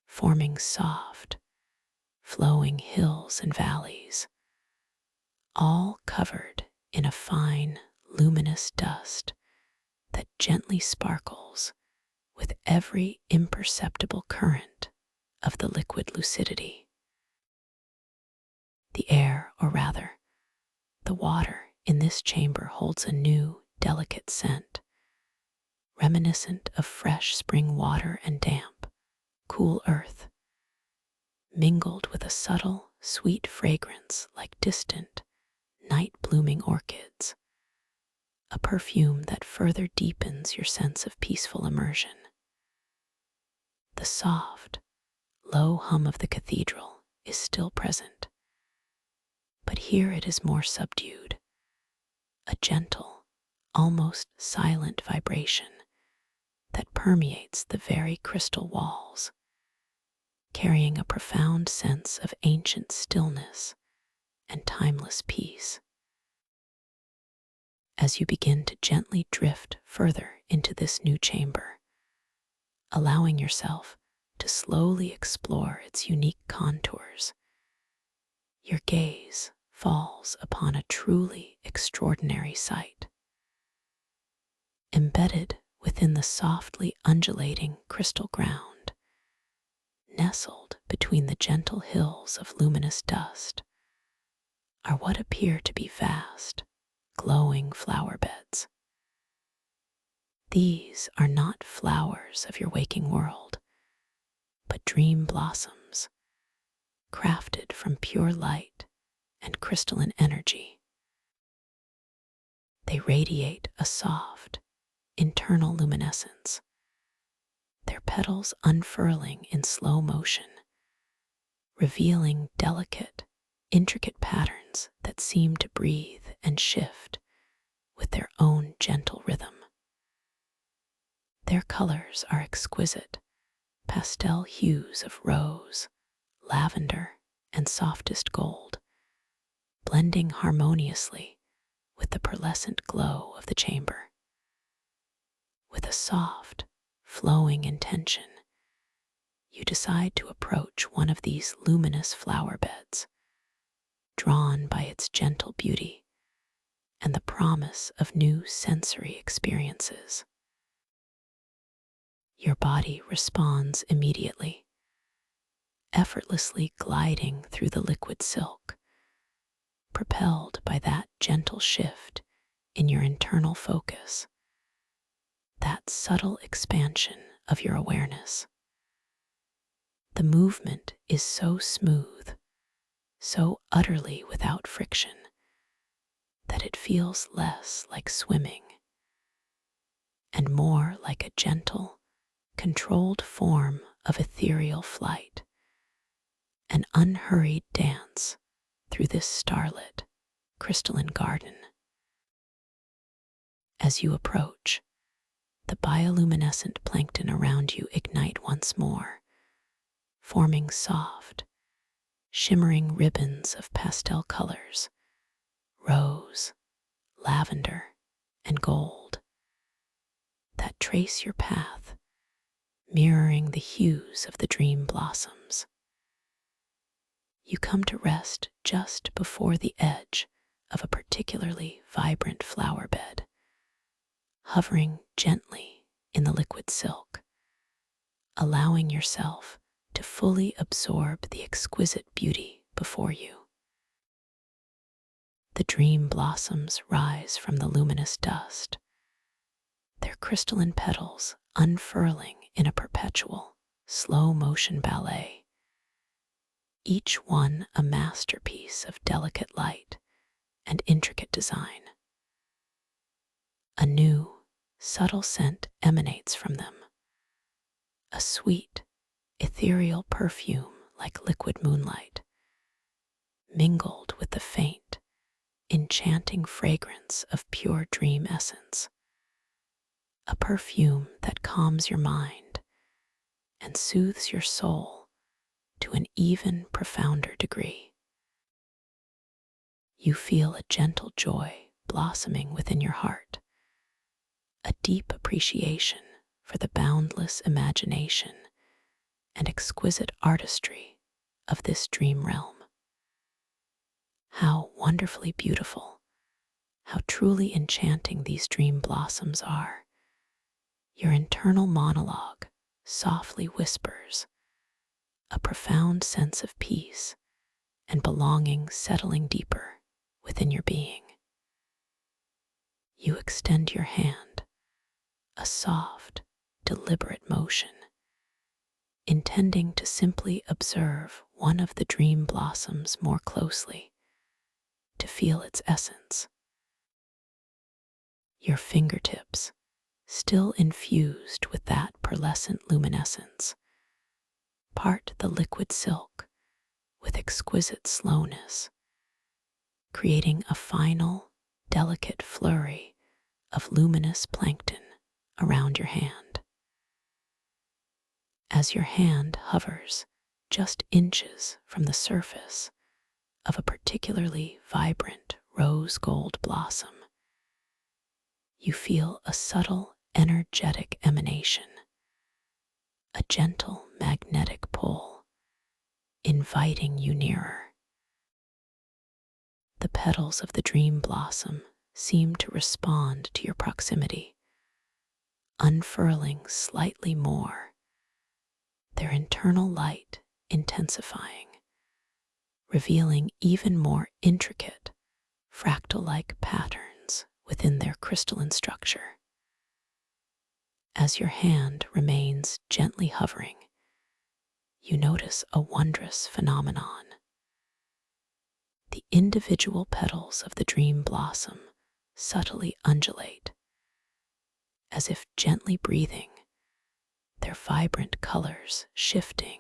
forming soft, flowing hills and valleys, all covered in a fine, luminous dust that gently sparkles with every imperceptible current of the liquid lucidity. The air, or rather, the water in this chamber holds a new, delicate scent, reminiscent of fresh spring water and damp, cool earth, mingled with a subtle, sweet fragrance like distant, night-blooming orchids, a perfume that further deepens your sense of peaceful immersion. The soft, low hum of the cathedral is still present, but here it is more subdued, a gentle, almost silent vibration that permeates the very crystal walls, carrying a profound sense of ancient stillness and timeless peace. As you begin to gently drift further into this new chamber, allowing yourself to slowly explore its unique contours, your gaze falls upon a truly extraordinary sight. Embedded within the softly undulating crystal ground, nestled between the gentle hills of luminous dust, are what appear to be vast, glowing flower beds. These are not flowers of your waking world, but dream blossoms, crafted from pure light and crystalline energy. They radiate a soft, internal luminescence, their petals unfurling in slow motion, revealing delicate, intricate patterns that seem to breathe and shift with their own gentle rhythm. Their colors are exquisite, pastel hues of rose, lavender, and softest gold, blending harmoniously with the pearlescent glow of the chamber. With a soft, flowing intention, you decide to approach one of these luminous flower beds, drawn by its gentle beauty and the promise of new sensory experiences. Your body responds immediately, effortlessly gliding through the liquid silk, propelled by that gentle shift in your internal focus, that subtle expansion of your awareness. The movement is so smooth, so utterly without friction, that it feels less like swimming and more like a gentle, controlled form of ethereal flight, an unhurried dance through this starlit, crystalline garden. As you approach, the bioluminescent plankton around you ignite once more, forming soft, shimmering ribbons of pastel colors, rose, lavender, and gold, that trace your path, mirroring the hues of the dream blossoms. You come to rest just before the edge of a particularly vibrant flower bed, hovering gently in the liquid silk, allowing yourself to fully absorb the exquisite beauty before you. The dream blossoms rise from the luminous dust, their crystalline petals unfurling in a perpetual, slow-motion ballet, each one a masterpiece of delicate light and intricate design. A new, subtle scent emanates from them, a sweet, ethereal perfume like liquid moonlight, mingled with the faint, enchanting fragrance of pure dream essence, a perfume that calms your mind and soothes your soul to an even profounder degree. You feel a gentle joy blossoming within your heart, a deep appreciation for the boundless imagination and exquisite artistry of this dream realm. How wonderfully beautiful, how truly enchanting these dream blossoms are. Your internal monologue softly whispers, a profound sense of peace and belonging settling deeper within your being. You extend your hand, a soft, deliberate motion, intending to simply observe one of the dream blossoms more closely, to feel its essence. Your fingertips, still infused with that pearlescent luminescence, part the liquid silk with exquisite slowness, creating a final, delicate flurry of luminous plankton around your hand. As your hand hovers just inches from the surface of a particularly vibrant rose gold blossom, you feel a subtle, energetic emanation, a gentle magnetic pull, inviting you nearer. The petals of the dream blossom seem to respond to your proximity, unfurling slightly more, their internal light intensifying, revealing even more intricate, fractal-like patterns within their crystalline structure. As your hand remains gently hovering, you notice a wondrous phenomenon. The individual petals of the dream blossom subtly undulate, as if gently breathing, their vibrant colors shifting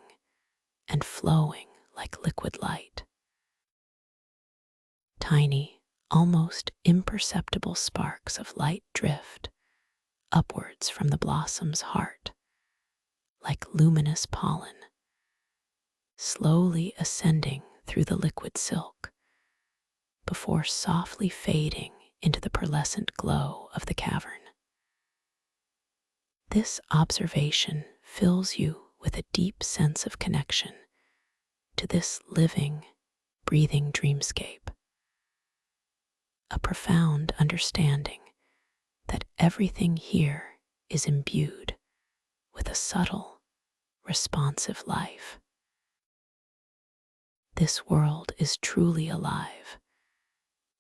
and flowing like liquid light. Tiny, almost imperceptible sparks of light drift upwards from the blossom's heart, like luminous pollen, slowly ascending through the liquid silk, before softly fading into the pearlescent glow of the cavern. This observation fills you with a deep sense of connection to this living, breathing dreamscape, a profound understanding that everything here is imbued with a subtle, responsive life. This world is truly alive,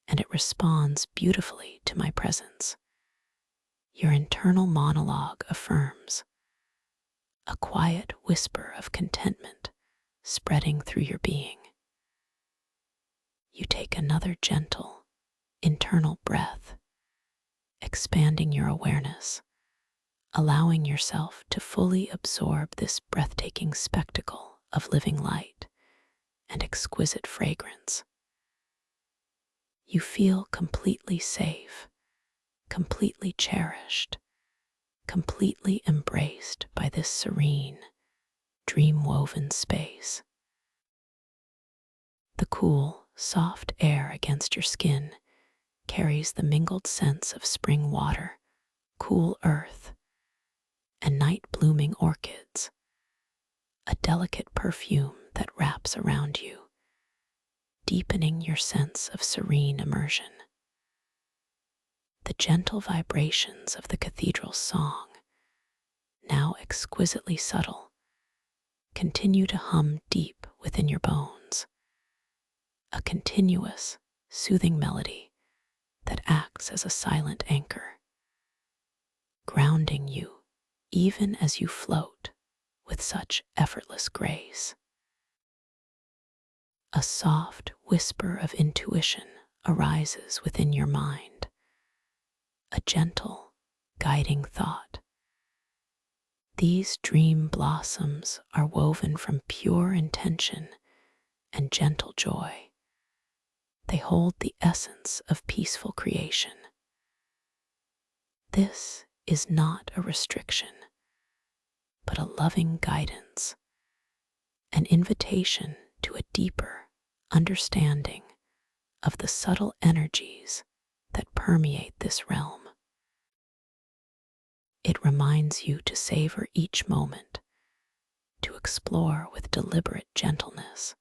and it responds beautifully to my presence. Your internal monologue affirms, a quiet whisper of contentment spreading through your being. You take another gentle, internal breath, expanding your awareness, allowing yourself to fully absorb this breathtaking spectacle of living light and exquisite fragrance. You feel completely safe, completely cherished, completely embraced by this serene, dream-woven space. The cool, soft air against your skin carries the mingled scents of spring water, cool earth, and night-blooming orchids, a delicate perfume that wraps around you, deepening your sense of serene immersion. The gentle vibrations of the cathedral's song, now exquisitely subtle, continue to hum deep within your bones, a continuous, soothing melody that acts as a silent anchor, grounding you even as you float with such effortless grace. A soft whisper of intuition arises within your mind, a gentle, guiding thought. These dream blossoms are woven from pure intention and gentle joy. They hold the essence of peaceful creation. This is not a restriction, but a loving guidance, an invitation to a deeper understanding of the subtle energies that permeate this realm. It reminds you to savor each moment, to explore with deliberate gentleness,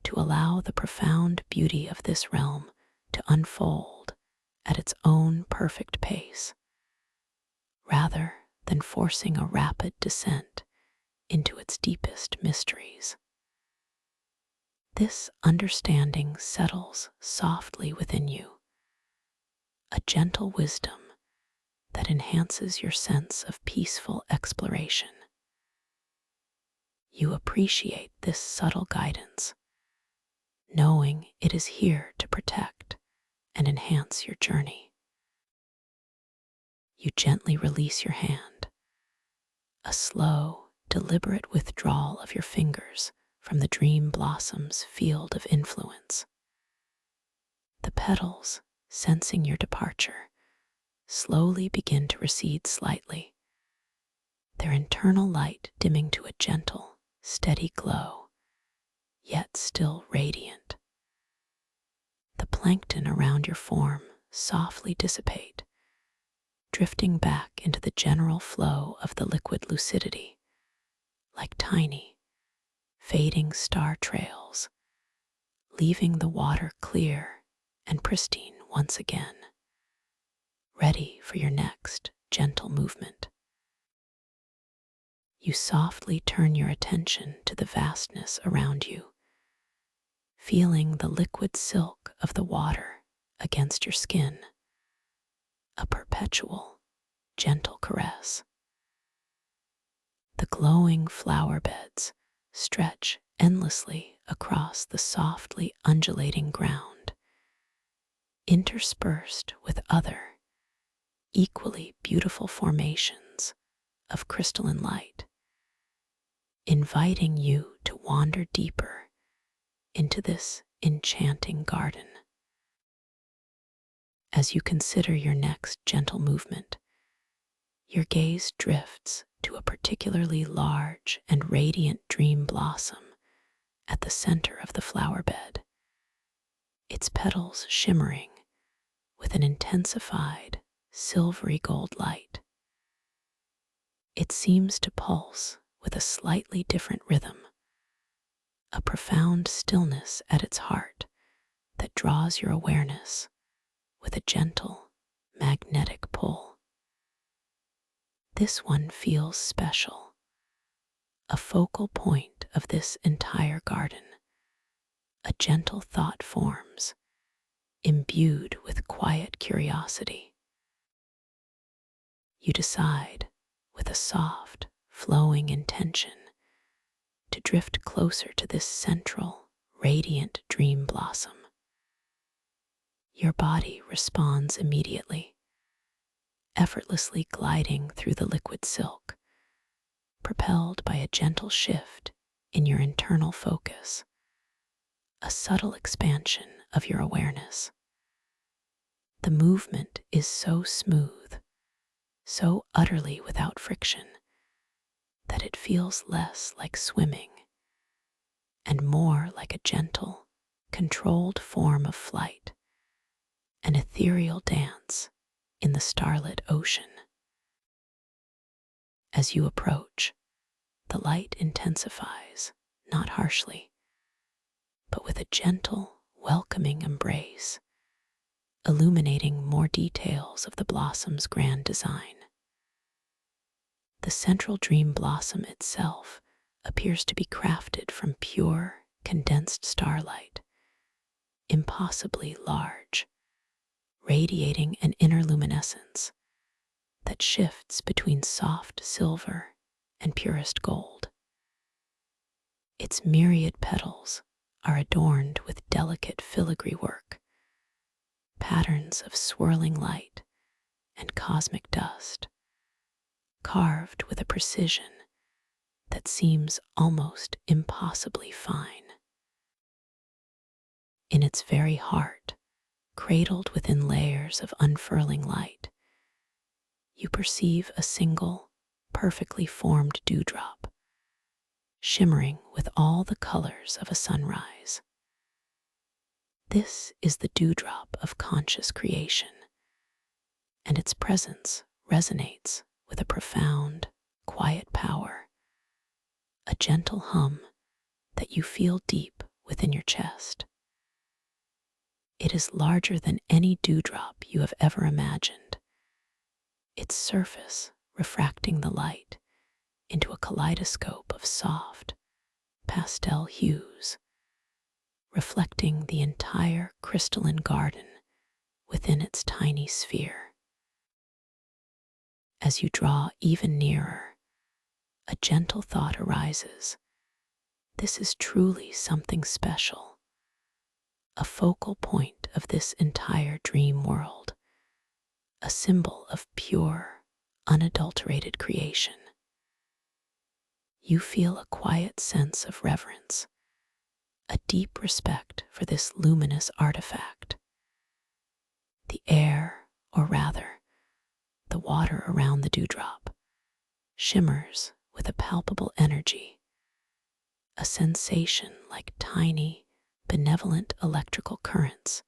to allow the profound beauty of this realm to unfold at its own perfect pace, rather than forcing a rapid descent into its deepest mysteries. This understanding settles softly within you, a gentle wisdom that enhances your sense of peaceful exploration. You appreciate this subtle guidance, knowing it is here to protect and enhance your journey. You gently release your hand, a slow, deliberate withdrawal of your fingers from the dream blossom's field of influence. The petals, sensing your departure, slowly begin to recede slightly, their internal light dimming to a gentle, steady glow, yet still radiant. The plankton around your form softly dissipate, drifting back into the general flow of the liquid lucidity, like tiny, fading star trails, leaving the water clear and pristine once again, ready for your next gentle movement. You softly turn your attention to the vastness around you, feeling the liquid silk of the water against your skin, a perpetual, gentle caress. The glowing flower beds stretch endlessly across the softly undulating ground, interspersed with other, equally beautiful formations of crystalline light, inviting you to wander deeper into this enchanting garden. As you consider your next gentle movement, your gaze drifts to a particularly large and radiant dream blossom at the center of the flower bed. its petals shimmering with an intensified silvery gold light. It seems to pulse with a slightly different rhythm, a profound stillness at its heart that draws your awareness with a gentle, magnetic pull. This one feels special, a focal point of this entire garden. A gentle thought forms, imbued with quiet curiosity. You decide, with a soft, flowing intention, to drift closer to this central, radiant dream blossom. Your body responds immediately, effortlessly gliding through the liquid silk, propelled by a gentle shift in your internal focus, a subtle expansion of your awareness. The movement is so smooth, so utterly without friction, that it feels less like swimming and more like a gentle, controlled form of flight, an ethereal dance in the starlit ocean. As you approach, the light intensifies, not harshly, but with a gentle, welcoming embrace, illuminating more details of the blossom's grand design. The central dream blossom itself appears to be crafted from pure, condensed starlight, impossibly large, radiating an inner luminescence that shifts between soft silver and purest gold. Its myriad petals are adorned with delicate filigree work, patterns of swirling light and cosmic dust, carved with a precision that seems almost impossibly fine. In its very heart, cradled within layers of unfurling light, you perceive a single, perfectly formed dewdrop, shimmering with all the colors of a sunrise. This is the dewdrop of conscious creation, and its presence resonates with a profound, quiet power, a gentle hum that you feel deep within your chest. It is larger than any dewdrop you have ever imagined, its surface refracting the light into a kaleidoscope of soft, pastel hues, reflecting the entire crystalline garden within its tiny sphere. As you draw even nearer, a gentle thought arises. This is truly something special, a focal point of this entire dream world, a symbol of pure, unadulterated creation. You feel a quiet sense of reverence, a deep respect for this luminous artifact. The air, or rather, the water around the dewdrop, shimmers with a palpable energy, a sensation like tiny, benevolent electrical currents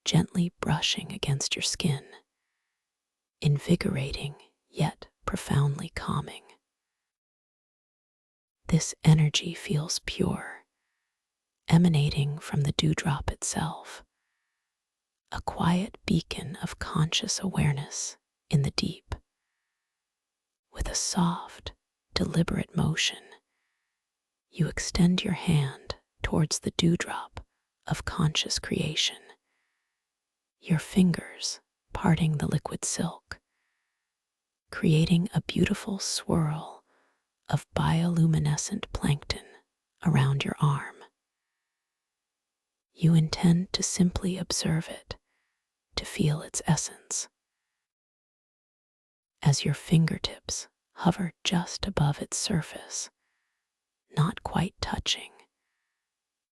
gently brushing against your skin, invigorating yet profoundly calming. This energy feels pure, emanating from the dewdrop itself, a quiet beacon of conscious awareness in the deep. With a soft, deliberate motion, you extend your hand towards the dewdrop of conscious creation, your fingers parting the liquid silk, creating a beautiful swirl of bioluminescent plankton around your arm. You intend to simply observe it, to feel its essence. As your fingertips hover just above its surface, not quite touching,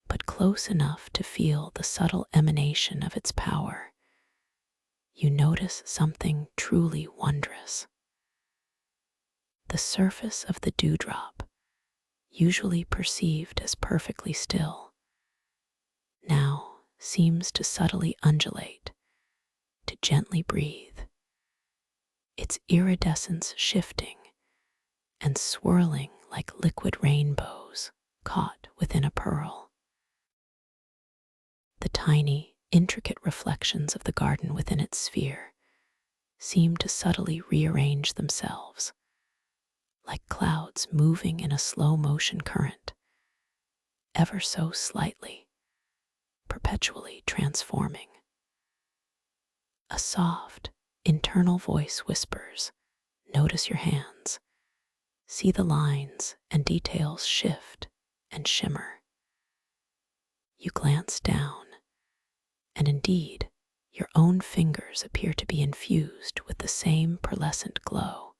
but close enough to feel the subtle emanation of its power, you notice something truly wondrous. The surface of the dewdrop, usually perceived as perfectly still, now seems to subtly undulate, to gently breathe, its iridescence shifting and swirling like liquid rainbows caught within a pearl. The tiny, intricate reflections of the garden within its sphere seem to subtly rearrange themselves, like clouds moving in a slow motion current, ever so slightly, perpetually transforming. A soft, internal voice whispers, "Notice your hands. See the lines and details shift and shimmer." You glance down, and indeed, your own fingers appear to be infused with the same pearlescent glow,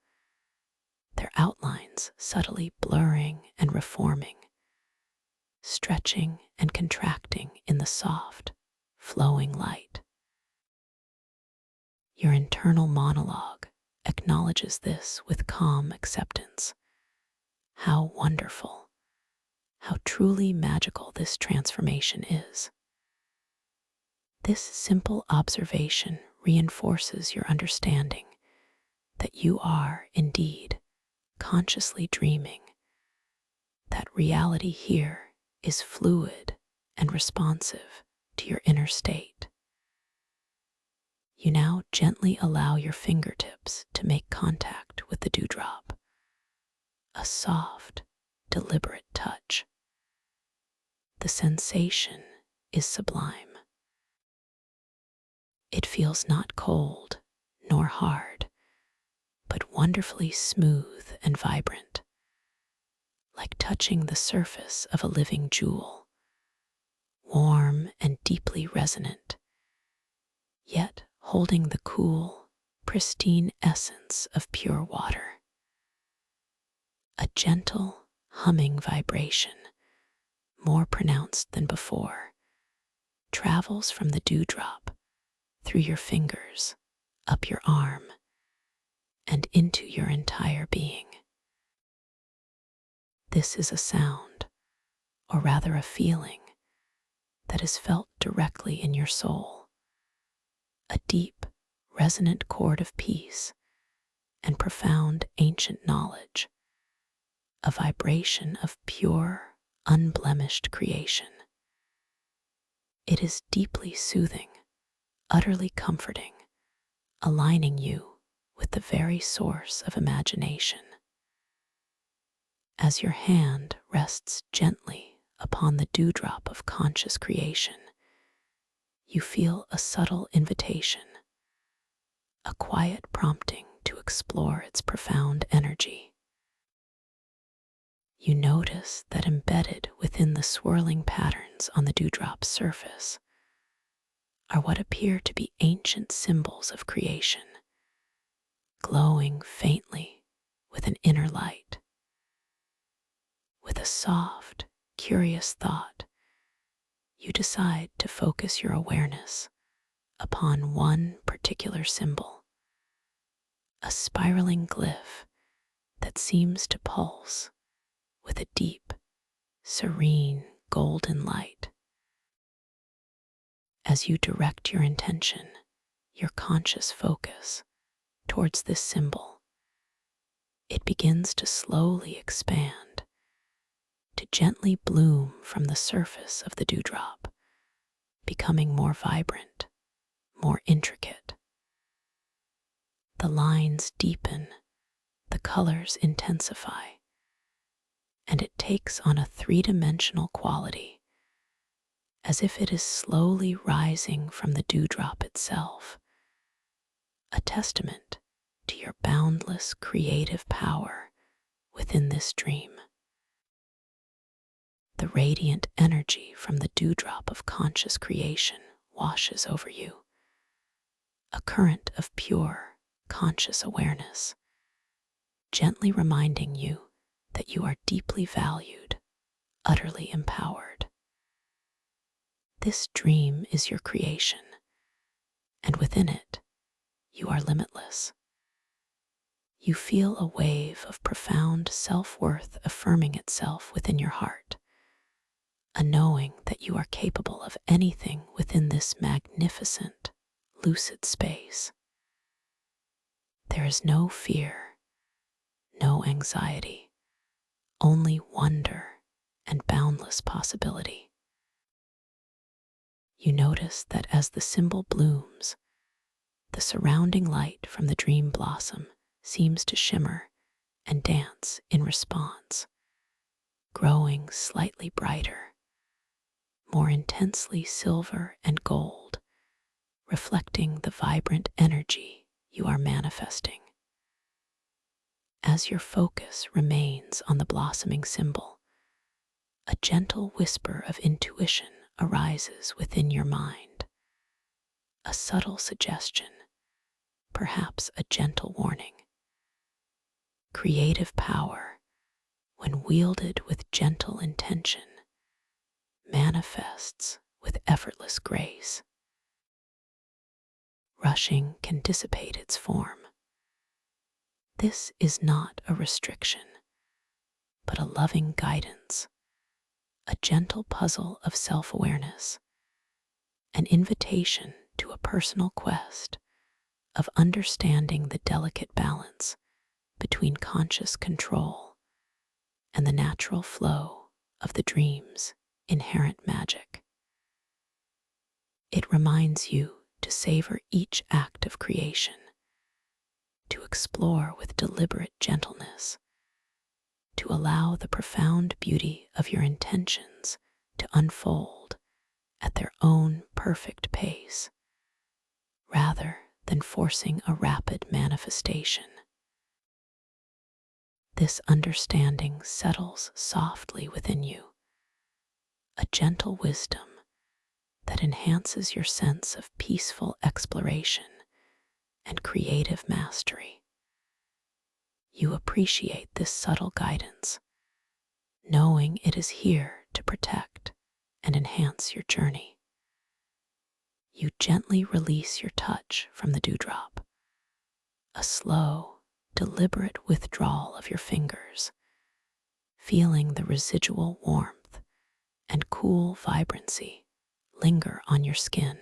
their outlines subtly blurring and reforming, stretching and contracting in the soft, flowing light. Your internal monologue acknowledges this with calm acceptance. How wonderful, how truly magical this transformation is. This simple observation reinforces your understanding that you are indeed consciously dreaming, that reality here is fluid and responsive to your inner state. You now gently allow your fingertips to make contact with the dewdrop, a soft, deliberate touch. The sensation is sublime. It feels not cold nor hard, but wonderfully smooth and vibrant, like touching the surface of a living jewel, warm and deeply resonant, yet holding the cool, pristine essence of pure water. A gentle, humming vibration, more pronounced than before, travels from the dewdrop through your fingers, up your arm, and into your entire being. This is a sound, or rather a feeling, that is felt directly in your soul, a deep, resonant chord of peace and profound ancient knowledge, a vibration of pure, unblemished creation. It is deeply soothing, utterly comforting, aligning you with the very source of imagination. As your hand rests gently upon the dewdrop of conscious creation, you feel a subtle invitation, a quiet prompting to explore its profound energy. You notice that embedded within the swirling patterns on the dewdrop's surface are what appear to be ancient symbols of creation, glowing faintly with an inner light. With a soft, curious thought, you decide to focus your awareness upon one particular symbol, a spiraling glyph that seems to pulse with a deep, serene, golden light. As you direct your intention, your conscious focus towards this symbol, it begins to slowly expand, to gently bloom from the surface of the dewdrop, becoming more vibrant, more intricate. The lines deepen, the colors intensify, and it takes on a three-dimensional quality, as if it is slowly rising from the dewdrop itself, a testament to your boundless creative power within this dream. The radiant energy from the dewdrop of conscious creation washes over you, a current of pure, conscious awareness, gently reminding you that you are deeply valued, utterly empowered. This dream is your creation, and within it, you are limitless. You feel a wave of profound self-worth affirming itself within your heart, a knowing that you are capable of anything within this magnificent, lucid space. There is no fear, no anxiety, only wonder and boundless possibility. You notice that as the symbol blooms, the surrounding light from the dream blossom seems to shimmer and dance in response, growing slightly brighter, more intensely silver and gold, reflecting the vibrant energy you are manifesting. As your focus remains on the blossoming symbol, a gentle whisper of intuition arises within your mind, a subtle suggestion, perhaps a gentle warning. Creative power, when wielded with gentle intention, manifests with effortless grace. Rushing can dissipate its form. This is not a restriction, but a loving guidance, a gentle puzzle of self-awareness, an invitation to a personal quest of understanding the delicate balance between conscious control and the natural flow of the dream's inherent magic. It reminds you to savor each act of creation, to explore with deliberate gentleness, to allow the profound beauty of your intentions to unfold at their own perfect pace, rather than forcing a rapid manifestation. This understanding settles softly within you, a gentle wisdom that enhances your sense of peaceful exploration and creative mastery. You appreciate this subtle guidance, knowing it is here to protect and enhance your journey. You gently release your touch from the dewdrop, a slow, deliberate withdrawal of your fingers, feeling the residual warmth and cool vibrancy linger on your skin,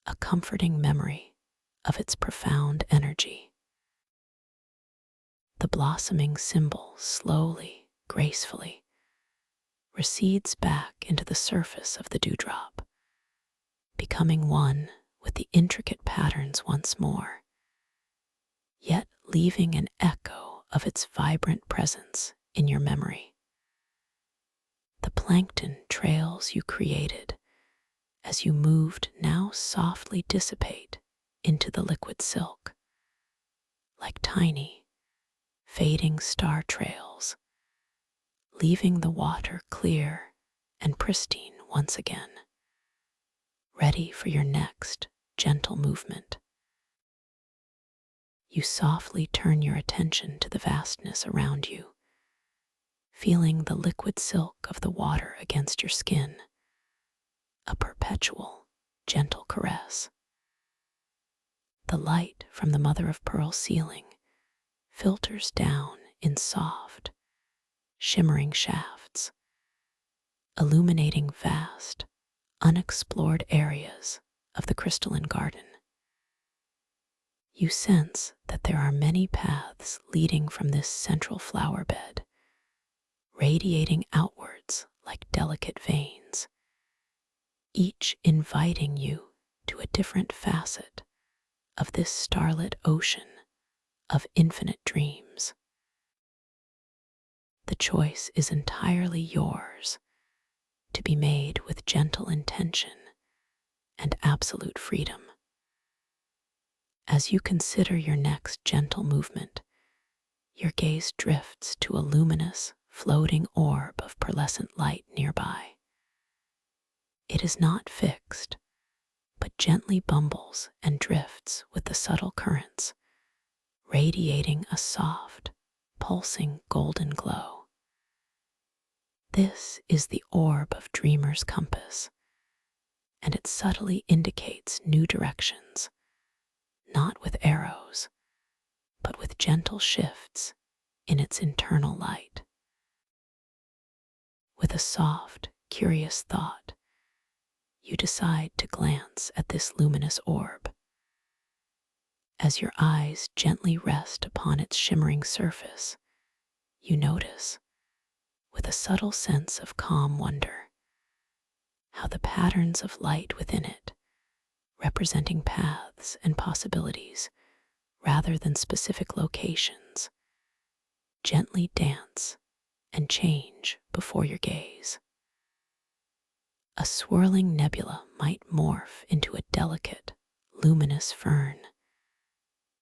a comforting memory of its profound energy. The blossoming symbol slowly, gracefully, recedes back into the surface of the dewdrop, becoming one with the intricate patterns once more, yet leaving an echo of its vibrant presence in your memory. The plankton trails you created as you moved now softly dissipate into the liquid silk, like tiny, fading star trails, leaving the water clear and pristine once again, ready for your next gentle movement. You softly turn your attention to the vastness around you, feeling the liquid silk of the water against your skin, a perpetual, gentle caress. The light from the mother-of-pearl ceiling filters down in soft, shimmering shafts, illuminating vast, unexplored areas of the crystalline garden. You sense that there are many paths leading from this central flower bed, radiating outwards like delicate veins, each inviting you to a different facet of this starlit ocean of infinite dreams. The choice is entirely yours, to be made with gentle intention and absolute freedom. As you consider your next gentle movement, your gaze drifts to a luminous, floating orb of pearlescent light nearby. It is not fixed, but gently bumbles and drifts with the subtle currents, radiating a soft, pulsing golden glow. This is the orb of Dreamer's compass, and it subtly indicates new directions, not with arrows, but with gentle shifts in its internal light. With a soft, curious thought, you decide to glance at this luminous orb. As your eyes gently rest upon its shimmering surface, you notice, with a subtle sense of calm wonder, how the patterns of light within it, representing paths and possibilities rather than specific locations, gently dance and change before your gaze. A swirling nebula might morph into a delicate, luminous fern,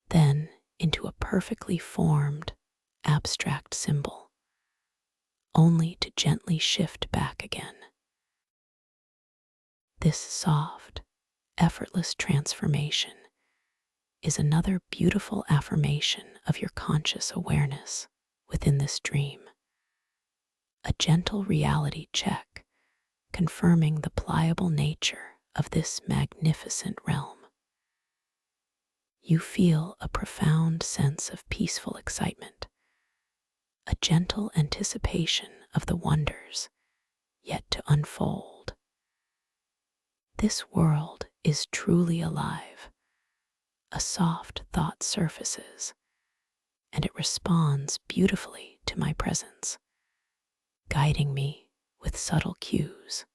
then into a perfectly formed, abstract symbol, only to gently shift back again. This soft, effortless transformation is another beautiful affirmation of your conscious awareness within this dream, a gentle reality check confirming the pliable nature of this magnificent realm. You feel a profound sense of peaceful excitement, a gentle anticipation of the wonders yet to unfold. This world is truly alive. A soft thought surfaces, and it responds beautifully to my presence, guiding me with subtle cues.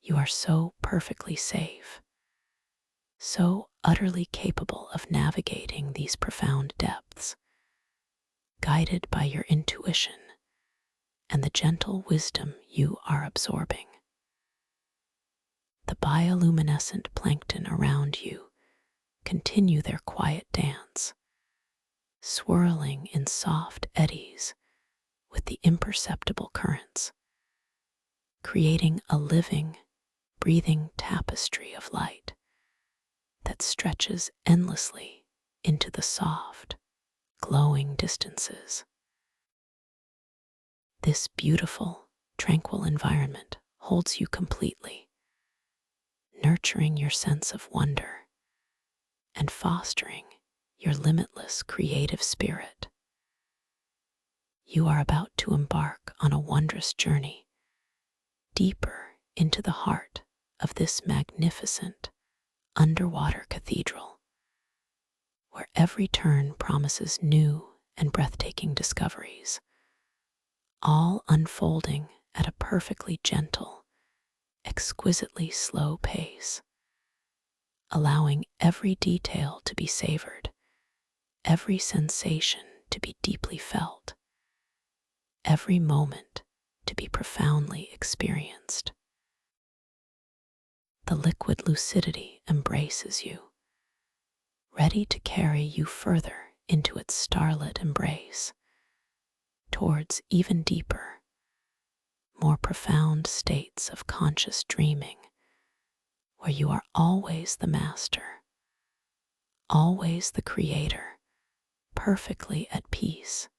You are so perfectly safe, so utterly capable of navigating these profound depths, guided by your intuition and the gentle wisdom you are absorbing. The bioluminescent plankton around you continue their quiet dance, swirling in soft eddies with the imperceptible currents, creating a living, breathing tapestry of light that stretches endlessly into the soft, glowing distances. This beautiful, tranquil environment holds you completely, nurturing your sense of wonder and fostering your limitless creative spirit. You are about to embark on a wondrous journey deeper into the heart of this magnificent underwater cathedral, where every turn promises new and breathtaking discoveries, all unfolding at a perfectly gentle, exquisitely slow pace, allowing every detail to be savored, every sensation to be deeply felt, every moment to be profoundly experienced. The liquid lucidity embraces you, ready to carry you further into its starlit embrace, towards even deeper, more profound states of conscious dreaming, where you are always the master, always the creator, perfectly at peace,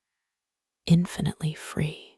infinitely free.